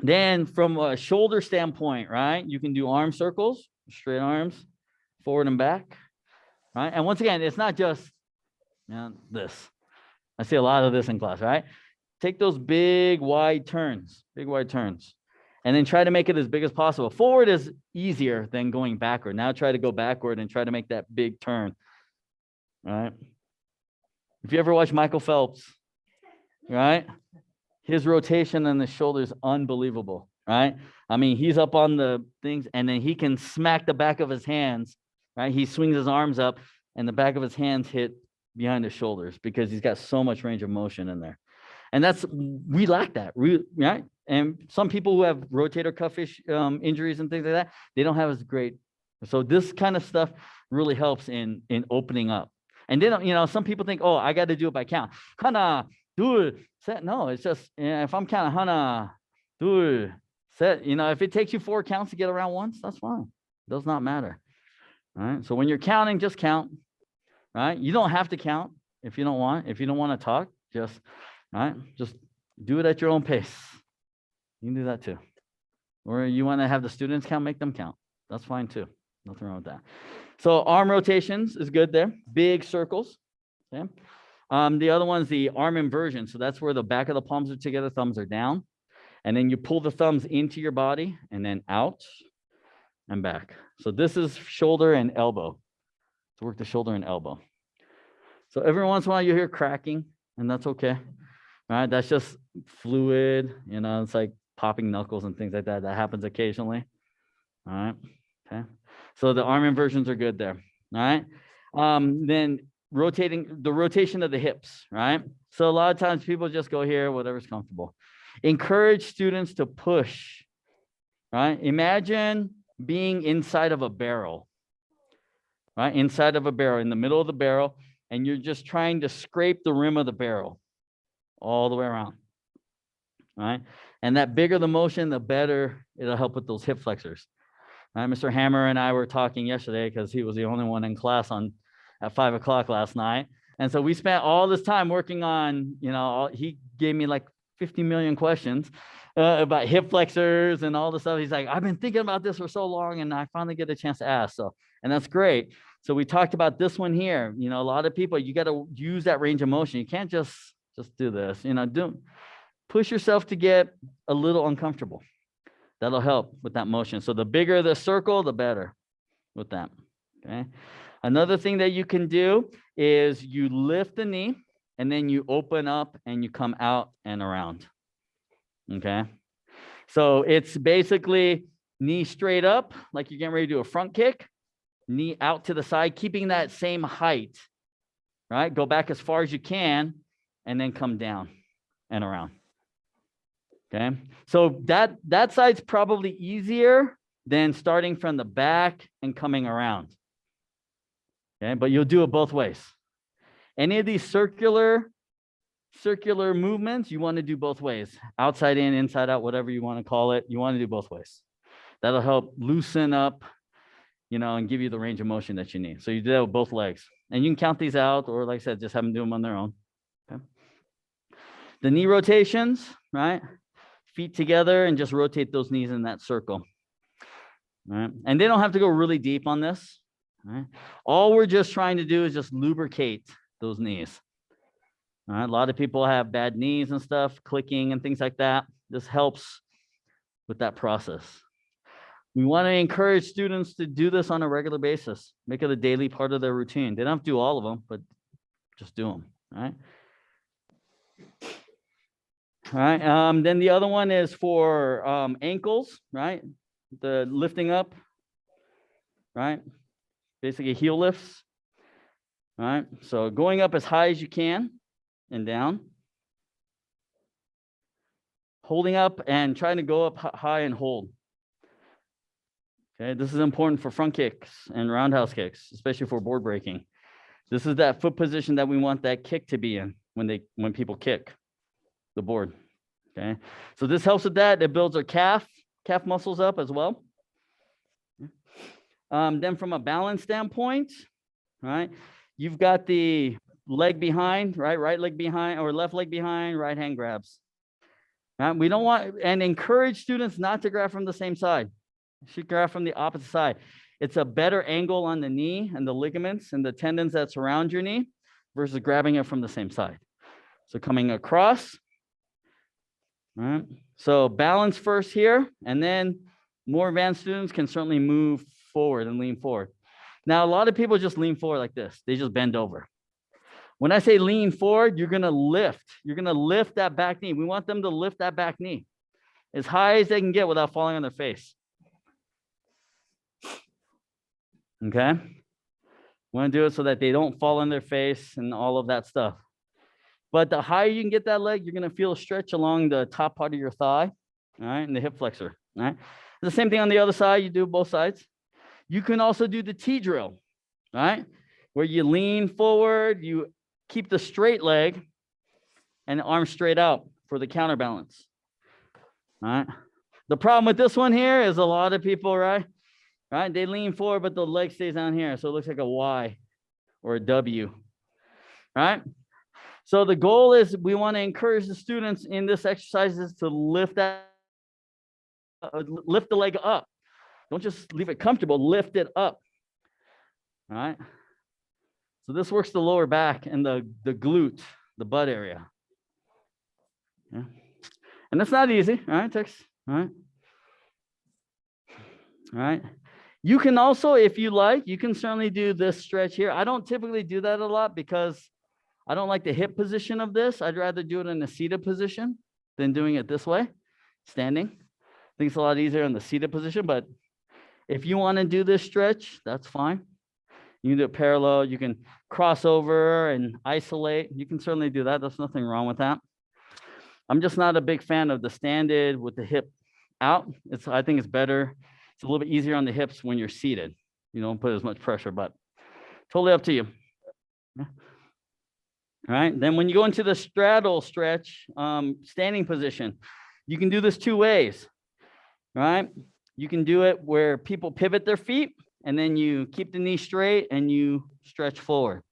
[SPEAKER 1] Then from a shoulder standpoint, right, you can do arm circles, straight arms, forward and back, right? And once again, it's not just this. I see a lot of this in class, right? Take those big wide turns, and then try to make it as big as possible. Forward is easier than going backward. Now try to go backward and try to make that big turn, right? If you ever watch Michael Phelps, right? His rotation on the shoulder is unbelievable, right? I mean, he's up on the things, and then he can smack the back of his hands, right? He swings his arms up, and the back of his hands hit behind his shoulders because he's got so much range of motion in there. And we lack that, right? And some people who have rotator cuff injuries and things like that, they don't have as great. So this kind of stuff really helps in opening up. And then, some people think, oh, I got to do it by count. Hana, do set. No, it's just, if I'm counting hana, do set, if it takes you 4 counts to get around once, that's fine. It does not matter. All right. So when you're counting, just count. Right. You don't have to count if you don't want. If you don't want to talk, just do it at your own pace. You can do that too. Or you want to have the students count, make them count. That's fine too. Nothing wrong with that. So arm rotations is good there. Big circles. Okay. The other one's the arm inversion. So that's where the back of the palms are together, thumbs are down. And then you pull the thumbs into your body and then out and back. So this is shoulder and elbow. To work the shoulder and elbow. So every once in a while you hear cracking, and that's okay. All right, that's just fluid, it's like popping knuckles and things like that. That happens occasionally. All right. Okay. So the arm inversions are good there. All right. Then the rotation of the hips, right? So a lot of times people just go here, whatever's comfortable. Encourage students to push, right? Imagine being inside of a barrel, right? Inside of a barrel, in the middle of the barrel, and you're just trying to scrape the rim of the barrel all the way around, right? And that bigger the motion, the better it'll help with those hip flexors. Right? Mr. Hammer and I were talking yesterday because he was the only one in class at 5 o'clock last night. And so we spent all this time working on, he gave me like 50 million questions about hip flexors and all the stuff. He's like, I've been thinking about this for so long, and I finally get a chance to ask. And that's great. So we talked about this one here. A lot of people, you got to use that range of motion. You can't just do this. Push yourself to get a little uncomfortable. That'll help with that motion. So the bigger the circle, the better with that. Okay. Another thing that you can do is you lift the knee and then you open up and you come out and around. Okay. So it's basically knee straight up, like you're getting ready to do a front kick, knee out to the side, keeping that same height, right? Go back as far as you can and then come down and around. Okay. So that side's probably easier than starting from the back and coming around. Okay, but you'll do it both ways. Any of these circular movements, you want to do both ways. Outside in, inside out, whatever you want to call it, you want to do both ways. That'll help loosen up, and give you the range of motion that you need. So you do that with both legs. And you can count these out, or like I said, just have them do them on their own. Okay. The knee rotations, right? Feet together and just rotate those knees in that circle. All right. And they don't have to go really deep on this. Right? All we're just trying to do is just lubricate those knees. All right? A lot of people have bad knees and stuff, clicking and things like that. This helps with that process. We want to encourage students to do this on a regular basis. Make it a daily part of their routine. They don't have to do all of them, but just do them. All right. All right. Then the other one is for ankles, right? The lifting up, right? Basically heel lifts. All right. So going up as high as you can and down. Holding up and trying to go up high and hold. Okay, this is important for front kicks and roundhouse kicks, especially for board breaking. This is that foot position that we want that kick to be in when people kick the board. Okay, so this helps with that. It builds our calf muscles up as well. Then from a balance standpoint, right, you've got the leg behind, right leg behind or left leg behind, right hand grabs. Right? We don't want and encourage students not to grab from the same side. You should grab from the opposite side. It's a better angle on the knee and the ligaments and the tendons that surround your knee versus grabbing it from the same side. So coming across. All right. So balance first here, and then more advanced students can certainly move forward and lean forward. Now, a lot of people just lean forward like this. They just bend over. When I say lean forward, you're going to lift. You're going to lift that back knee. We want them to lift that back knee as high as they can get without falling on their face. Okay? We want to do it so that they don't fall on their face and all of that stuff. But the higher you can get that leg, you're going to feel a stretch along the top part of your thigh, all right, and the hip flexor, all right? The same thing on the other side. You do both sides. You can also do the T drill, right, where you lean forward, you keep the straight leg and the arm straight out for the counterbalance, all right? The problem with this one here is a lot of people, right, they lean forward, but the leg stays down here, so it looks like a Y or a W, right? So the goal is we want to encourage the students in this exercise is to lift the leg up. Don't just leave it comfortable, lift it up. All right. So this works the lower back and the glute, the butt area. Yeah. And that's not easy. All right, Tex. All right. All right. You can also, if you like, you can certainly do this stretch here. I don't typically do that a lot because I don't like the hip position of this. I'd rather do it in a seated position than doing it this way, standing. I think it's a lot easier in the seated position, but if you want to do this stretch, that's fine. You can do it parallel. You can cross over and isolate. You can certainly do that. There's nothing wrong with that. I'm just not a big fan of the standard with the hip out. I think it's better. It's a little bit easier on the hips when you're seated. You don't put as much pressure, but totally up to you. Yeah. All right. Then when you go into the straddle stretch, standing position, you can do this two ways. Right? You can do it where people pivot their feet and then you keep the knee straight and you stretch forward.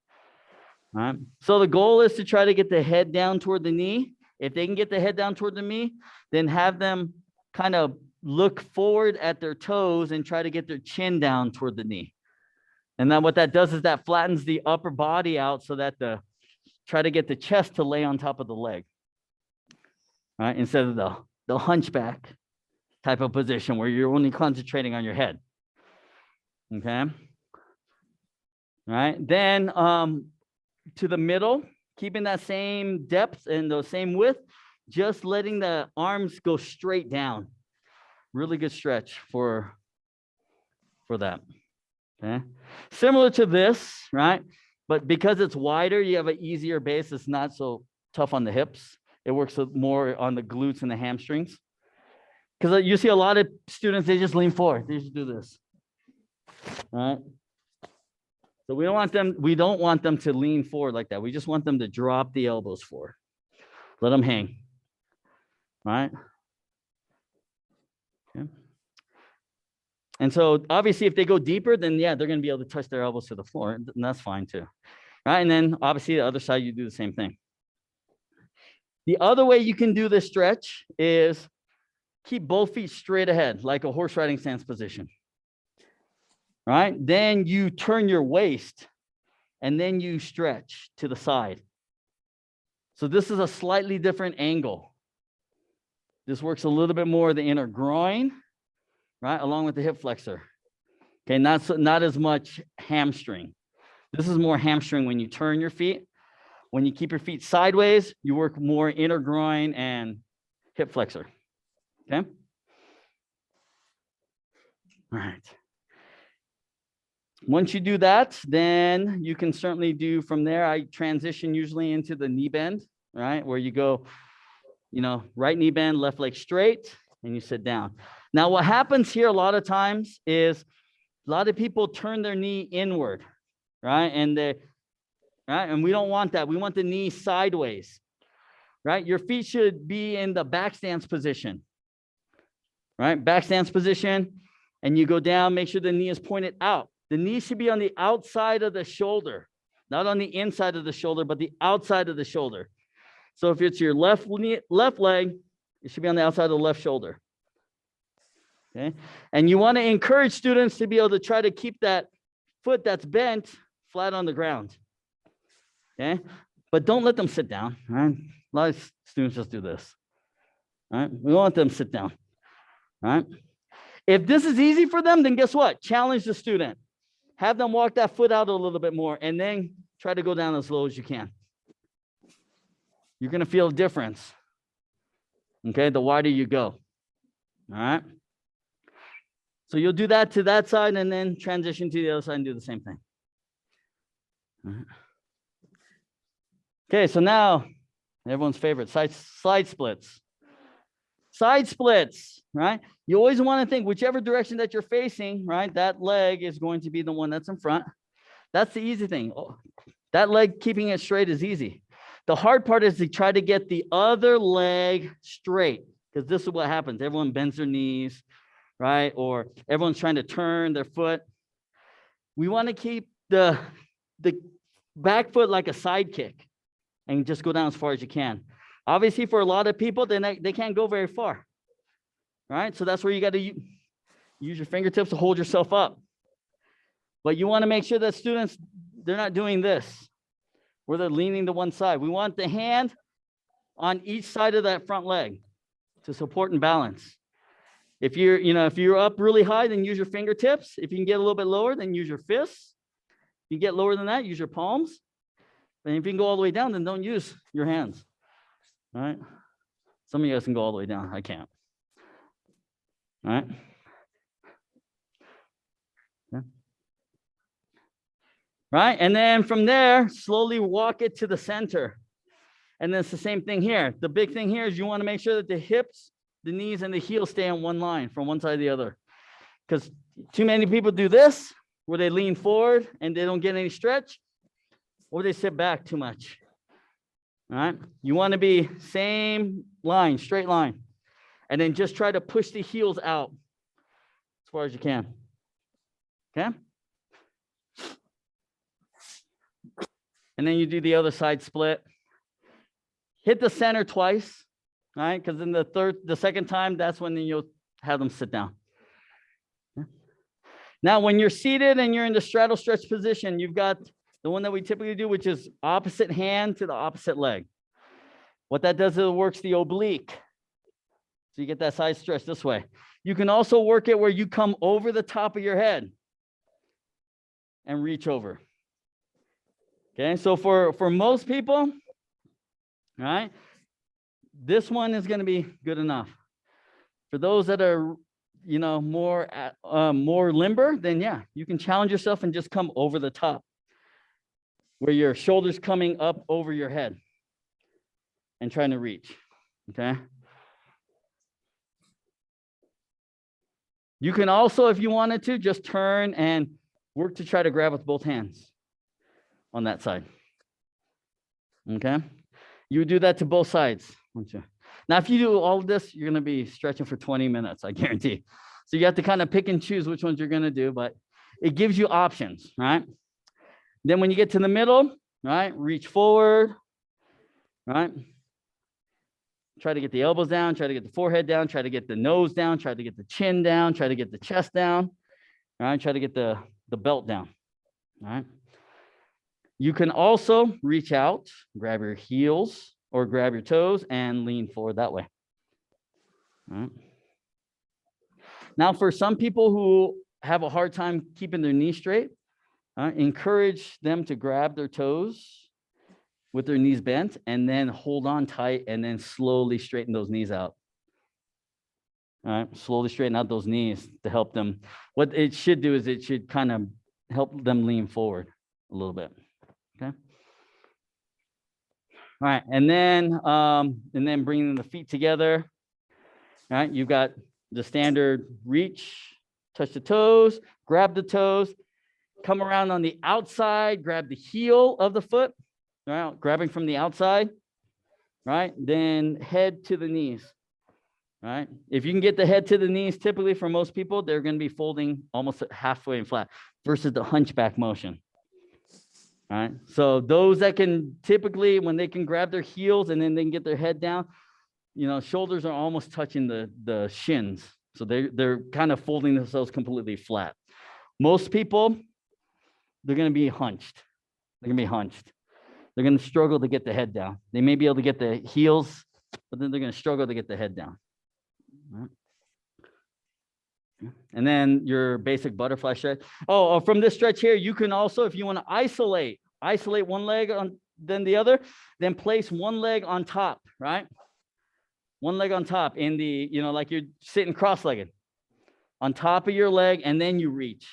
[SPEAKER 1] All right. So the goal is to try to get the head down toward the knee. If they can get the head down toward the knee, then have them kind of look forward at their toes and try to get their chin down toward the knee. And then what that does is that flattens the upper body out so that try to get the chest to lay on top of the leg. All right, instead of the hunchback type of position where you're only concentrating on your head. Okay. All right. Then to the middle, keeping that same depth and the same width, just letting the arms go straight down. Really good stretch for that. Okay. Similar to this, right? But because it's wider, you have an easier base. It's not so tough on the hips. It works more on the glutes and the hamstrings. Because you see a lot of students, they just lean forward. They just do this. All right. So we don't want them to lean forward like that. We just want them to drop the elbows forward. Let them hang. All right. Okay. And so obviously if they go deeper, then yeah, they're going to be able to touch their elbows to the floor, and that's fine too. All right. And then obviously the other side, you do the same thing. The other way you can do this stretch is keep both feet straight ahead, like a horse riding stance position. Right? Then you turn your waist and then you stretch to the side. So this is a slightly different angle. This works a little bit more the inner groin, right? Along with the hip flexor. Okay, not as much hamstring. This is more hamstring when you turn your feet. When you keep your feet sideways, you work more inner groin and hip flexor. Okay. All right. Once you do that, then you can certainly do from there. I transition usually into the knee bend, right? Where you go, right knee bend, left leg straight, and you sit down. Now, what happens here a lot of times is a lot of people turn their knee inward, right? And we don't want that. We want the knee sideways, right? Your feet should be in the back stance position, right? Back stance position, and you go down, make sure the knee is pointed out. The knee should be on the outside of the shoulder, not on the inside of the shoulder, but the outside of the shoulder. So if it's your left leg, it should be on the outside of the left shoulder. Okay. And you want to encourage students to be able to try to keep that foot that's bent flat on the ground. Okay. But don't let them sit down. Right? A lot of students just do this. All right. We want them to sit down. All right. If this is easy for them, then guess what? Challenge the student. Have them walk that foot out a little bit more and then try to go down as low as you can. You're going to feel a difference. Okay, the wider you go. All right. So you'll do that to that side and then transition to the other side and do the same thing. All right. Okay, so now everyone's favorite, side splits. Side splits, right? You always want to think whichever direction that you're facing, right? That leg is going to be the one that's in front. That's the easy thing. That leg, keeping it straight is easy. The hard part is to try to get the other leg straight, because this is what happens. Everyone bends their knees, right? Or everyone's trying to turn their foot. We want to keep the back foot like a side kick and just go down as far as you can. Obviously, for a lot of people, they can't go very far, right? So that's where you got to use your fingertips to hold yourself up. But you want to make sure that students, they're not doing this, where they're leaning to one side. We want the hand on each side of that front leg to support and balance. If you're up really high, then use your fingertips. If you can get a little bit lower, then use your fists. If you get lower than that, use your palms. And if you can go all the way down, then don't use your hands. All right. Some of you guys can go all the way down. I can't. All right. Yeah. Right. And then from there, slowly walk it to the center. And then it's the same thing here. The big thing here is you want to make sure that the hips, the knees, and the heels stay on one line from one side to the other. Because too many people do this, where they lean forward and they don't get any stretch, or they sit back too much. All right. You want to be same line, straight line. And then just try to push the heels out as far as you can. Okay. And then you do the other side split. Hit the center twice. All right. Because in the second time, that's when you'll have them sit down. Okay. Now, when you're seated and you're in the straddle stretch position, you've got the one that we typically do, which is opposite hand to the opposite leg. What that does is it works the oblique. So you get that side stretch this way. You can also work it where you come over the top of your head and reach over. Okay, so for most people, all right, this one is going to be good enough. For those that are, more limber, then yeah, you can challenge yourself and just come over the top, where your shoulders coming up over your head and trying to reach, okay? You can also, if you wanted to, just turn and work to try to grab with both hands on that side. Okay. You do that to both sides. Now, if you do all of this, you're going to be stretching for 20 minutes, I guarantee. So you have to kind of pick and choose which ones you're going to do, but it gives you options, right? Then when you get to the middle, right, reach forward, right? Try to get the elbows down, try to get the forehead down, try to get the nose down, try to get the chin down, try to get the chest down, all right? Try to get the belt down, all right? You can also reach out, grab your heels or grab your toes and lean forward that way. All right. Now, for some people who have a hard time keeping their knees straight, encourage them to grab their toes with their knees bent and then hold on tight and then slowly straighten those knees out. All right, slowly straighten out those knees to help them. What it should do is it should kind of help them lean forward a little bit. Okay. All right, and then bringing the feet together. All right, you've got the standard reach, touch the toes, grab the toes, come around on the outside, grab the heel of the foot, right? Grabbing from the outside, right? Then head to the knees, right? If you can get the head to the knees, typically for most people, they're going to be folding almost halfway and flat versus the hunchback motion. All right. So those that can typically, when they can grab their heels and then they can get their head down, you know, shoulders are almost touching the shins. So they're kind of folding themselves completely flat. Most people, they're going to be hunched. They're going to be hunched. They're going to struggle to get the head down. They may be able to get the heels, but then they're going to struggle to get the head down. All right. And then your basic butterfly stretch. Oh, from this stretch here, you can also, if you want to isolate one leg on then the other, then place one leg on top, right? One leg on top in the, you know, like you're sitting cross-legged on top of your leg, and then you reach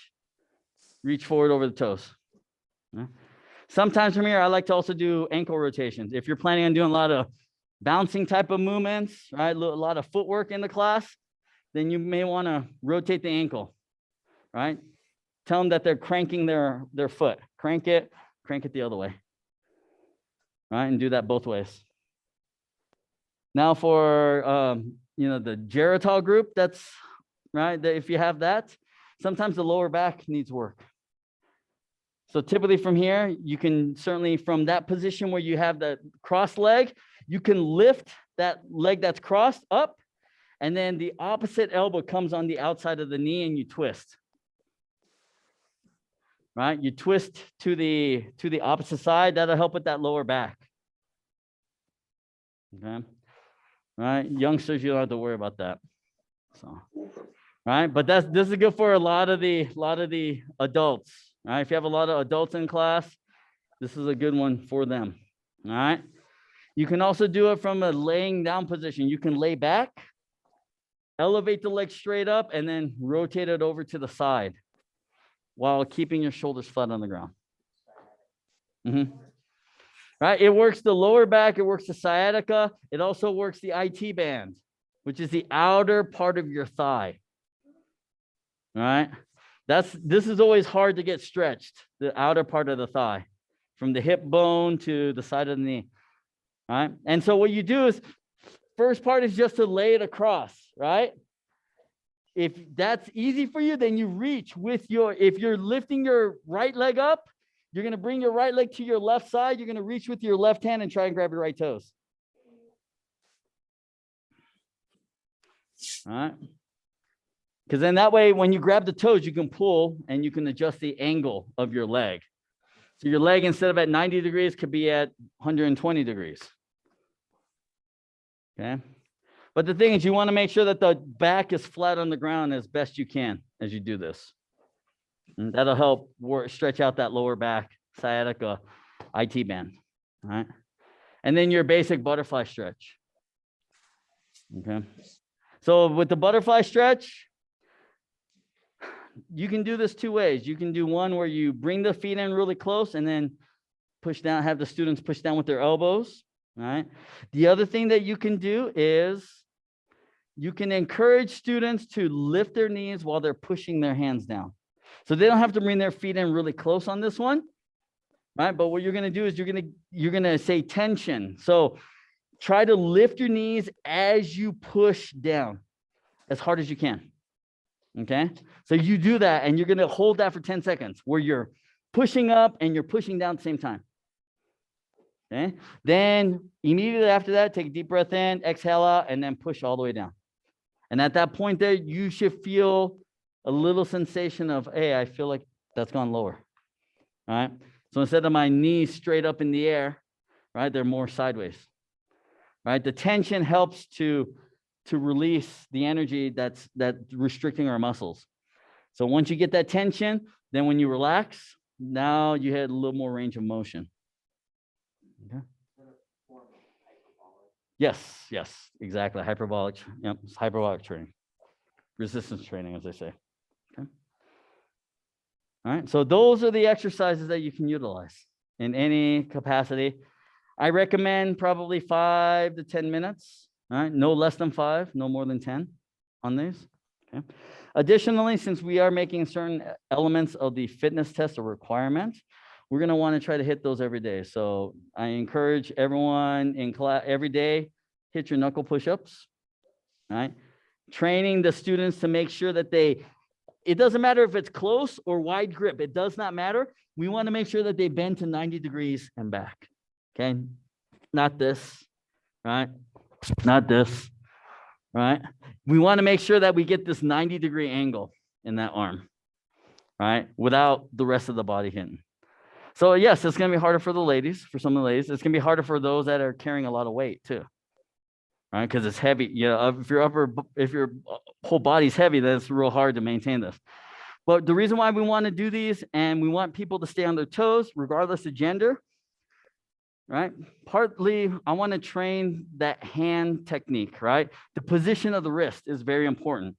[SPEAKER 1] forward over the toes. Yeah. Sometimes from here, I like to also do ankle rotations. If you're planning on doing a lot of bouncing type of movements, right? A lot of footwork in the class, then you may want to rotate the ankle, right? Tell them that they're cranking their foot. Crank it the other way, right? And do that both ways. Now for, you know, the Geritol group, that's, right? If you have that, sometimes the lower back needs work. So typically from here, you can certainly, from that position where you have that cross leg, you can lift that leg that's crossed up, and then the opposite elbow comes on the outside of the knee and you twist. Right? You twist to the opposite side. That'll help with that lower back. Okay. Right? Youngsters, you don't have to worry about that. So, right? But this is good for a lot of the adults. Right? If you have a lot of adults in class, this is a good one for them. All right. You can also do it from a laying down position. You can lay back, elevate the leg straight up, and then rotate it over to the side while keeping your shoulders flat on the ground. Right? It works the lower back. It works the sciatica. It also works the IT band, which is the outer part of your thigh. All right? This is always hard to get stretched, the outer part of the thigh, from the hip bone to the side of the knee. All right? And so what you do is, first part is just to lay it across, right? If that's easy for you, then you reach with if you're lifting your right leg up, you're going to bring your right leg to your left side. You're going to reach with your left hand and try and grab your right toes. All right. Because then that way, when you grab the toes, you can pull and you can adjust the angle of your leg. So your leg, instead of at 90 degrees, could be at 120 degrees. Okay. But the thing is, you want to make sure that the back is flat on the ground as best you can as you do this. And that'll help stretch out that lower back, sciatica, IT band. All right. And then your basic butterfly stretch. Okay. So with the butterfly stretch, you can do this two ways. You can do one where you bring the feet in really close and then push down, have the students push down with their elbows. All right. The other thing that you can do is you can encourage students to lift their knees while they're pushing their hands down. So they don't have to bring their feet in really close on this one, right? But what you're going to do is you're going to say tension. So try to lift your knees as you push down as hard as you can. Okay. So you do that and you're going to hold that for 10 seconds where you're pushing up and you're pushing down at the same time. Okay. Then immediately after that, take a deep breath in, exhale out, and then push all the way down. And at that point there, you should feel a little sensation of, hey, I feel like that's gone lower. All right. So instead of my knees straight up in the air, right, they're more sideways. Right. The tension helps to release the energy that's restricting our muscles. So once you get that tension, then when you relax, now you had a little more range of motion. Okay. Yes, exactly. Hyperbolic. Yep, it's hyperbolic training. Resistance training, as they say. Okay. All right. So those are the exercises that you can utilize in any capacity. I recommend probably 5 to 10 minutes. All right. No less than 5, no more than 10 on these. Okay. Additionally, since we are making certain elements of the fitness test a requirement, we're going to want to try to hit those every day. So I encourage everyone in class every day, hit your knuckle push-ups. All right. Training the students to make sure that it doesn't matter if it's close or wide grip. It does not matter. We want to make sure that they bend to 90 degrees and back. Okay. Not this, right? Not this, right? We want to make sure that we get this 90-degree angle in that arm, right? Without the rest of the body hitting. So yes, it's going to be harder for the ladies, for some of the ladies. It's going to be harder for those that are carrying a lot of weight too, right? Because it's heavy. You know, if your whole body's heavy, then it's real hard to maintain this. But the reason why we want to do these and we want people to stay on their toes, regardless of gender, right? Partly, I want to train that hand technique, right? The position of the wrist is very important.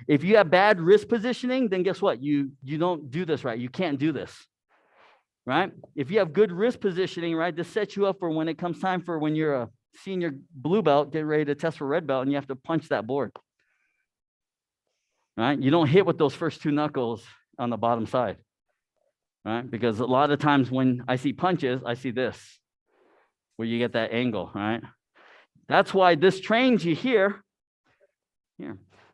[SPEAKER 1] If you have bad wrist positioning, then guess what? You don't do this right. You can't do this, right? If you have good wrist positioning, right, this sets you up for when it comes time for when you're a senior blue belt, get ready to test for red belt, and you have to punch that board, right? You don't hit with those first 2 knuckles on the bottom side, right? Because a lot of times when I see punches, I see this, where you get that angle, right? That's why this trains you here.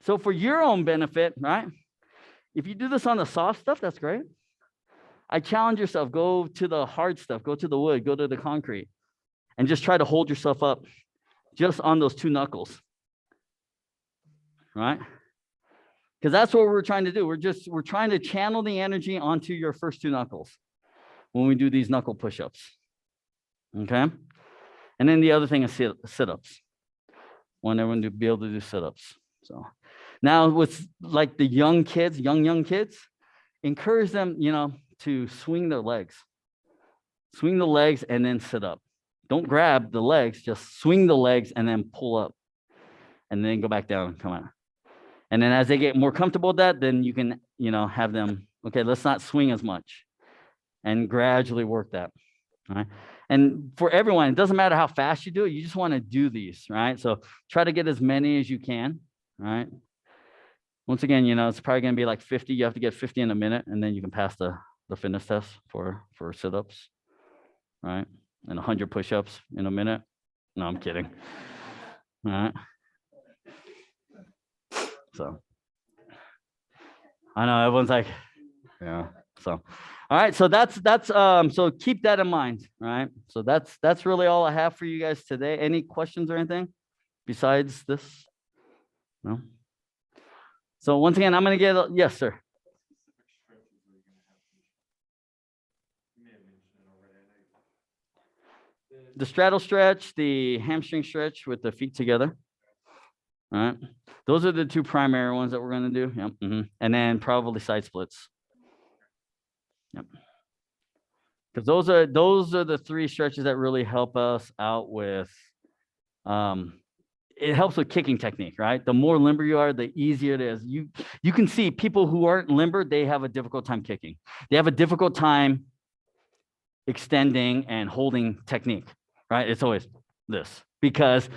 [SPEAKER 1] So for your own benefit, right? If you do this on the soft stuff, that's great. I challenge yourself, go to the hard stuff, go to the wood, go to the concrete, and just try to hold yourself up just on those 2 knuckles, right? Because that's what we're trying to do. We're trying to channel the energy onto your first 2 knuckles when we do these knuckle push-ups, okay? And then the other thing is sit-ups. Want everyone to be able to do sit-ups. So now with like the young kids, young kids, encourage them, to swing their legs. Swing the legs and then sit up. Don't grab the legs, just swing the legs and then pull up. And then go back down and come out. And then as they get more comfortable with that, then you can, have them, okay, let's not swing as much. And gradually work that. All right. And for everyone, it doesn't matter how fast you do it, you just want to do these, right? So try to get as many as you can, right? Once again, it's probably going to be like 50. You have to get 50 in a minute, and then you can pass the fitness test for sit-ups, right? And 100 push-ups in a minute. No, I'm kidding. All right. So I know everyone's like, yeah. So, all right. So that's so keep that in mind. Right. So that's really all I have for you guys today. Any questions or anything besides this? No. So once again, I'm going to get, yes, sir. The straddle stretch, the hamstring stretch with the feet together. All right. Those are the 2 primary ones that we're going to do. Yep. Mm-hmm. And then probably side splits. Yep. Because those are the 3 stretches that really help us out with, it helps with kicking technique, right? The more limber you are, the easier it is. You can see people who aren't limber, they have a difficult time kicking. They have a difficult time extending and holding technique, right? It's always this because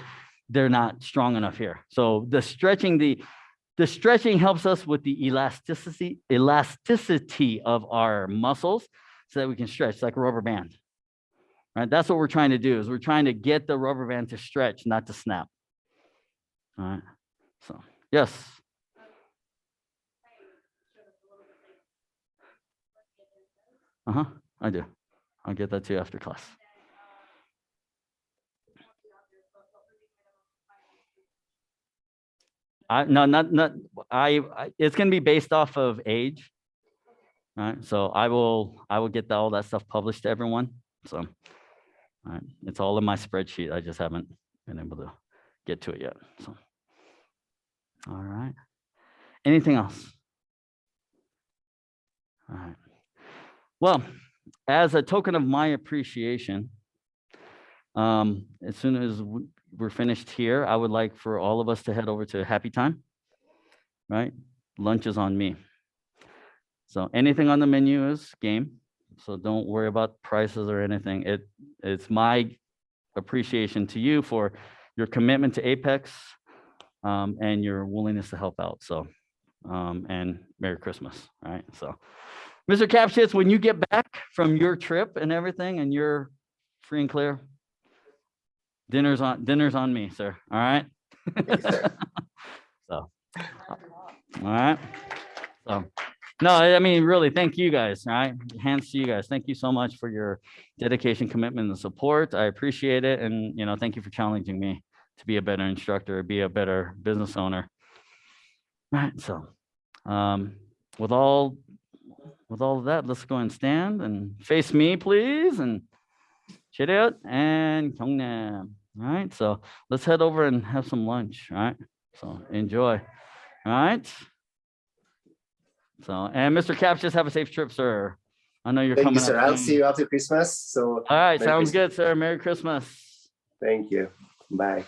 [SPEAKER 1] they're not strong enough here. So the stretching helps us with the elasticity of our muscles so that we can stretch like a rubber band. Right? That's what we're trying to do, is we're trying to get the rubber band to stretch, not to snap. All right. So, yes. I do. I'll get that to you after class. It's going to be based off of age. All right. So I will get all that stuff published to everyone. So, all right. It's all in my spreadsheet. I just haven't been able to get to it yet. So, all right. Anything else? All right. Well, as a token of my appreciation, as soon as we're finished here, I would like for all of us to head over to Happy Time, right? Lunch is on me. So anything on the menu is game. So don't worry about prices or anything. It's my appreciation to you for your commitment to Apex and your willingness to help out. So, and Merry Christmas, all right? So, Mr. Capshits, when you get back from your trip and everything and you're free and clear, dinner's on me, sir. All right.
[SPEAKER 2] Thank you, sir.
[SPEAKER 1] So, all right. So, no, I mean, really, thank you guys. All right. Hands to you guys. Thank you so much for your dedication, commitment, and support. I appreciate it. And, thank you for challenging me to be a better instructor, be a better business owner. All right. So, with all of that, let's go and stand and face me, please. And Chiriot and Gyeongnam. All right. So let's head over and have some lunch. All right. So enjoy. All right. So, and Mr. Caps, just have a safe trip, sir. I know you're
[SPEAKER 2] Thank
[SPEAKER 1] coming
[SPEAKER 2] you, sir.
[SPEAKER 1] up
[SPEAKER 2] I'll
[SPEAKER 1] soon.
[SPEAKER 2] see you after Christmas. So
[SPEAKER 1] All right.
[SPEAKER 2] Merry
[SPEAKER 1] Sounds
[SPEAKER 2] Christmas.
[SPEAKER 1] good, sir. Merry Christmas.
[SPEAKER 2] Thank you. Bye.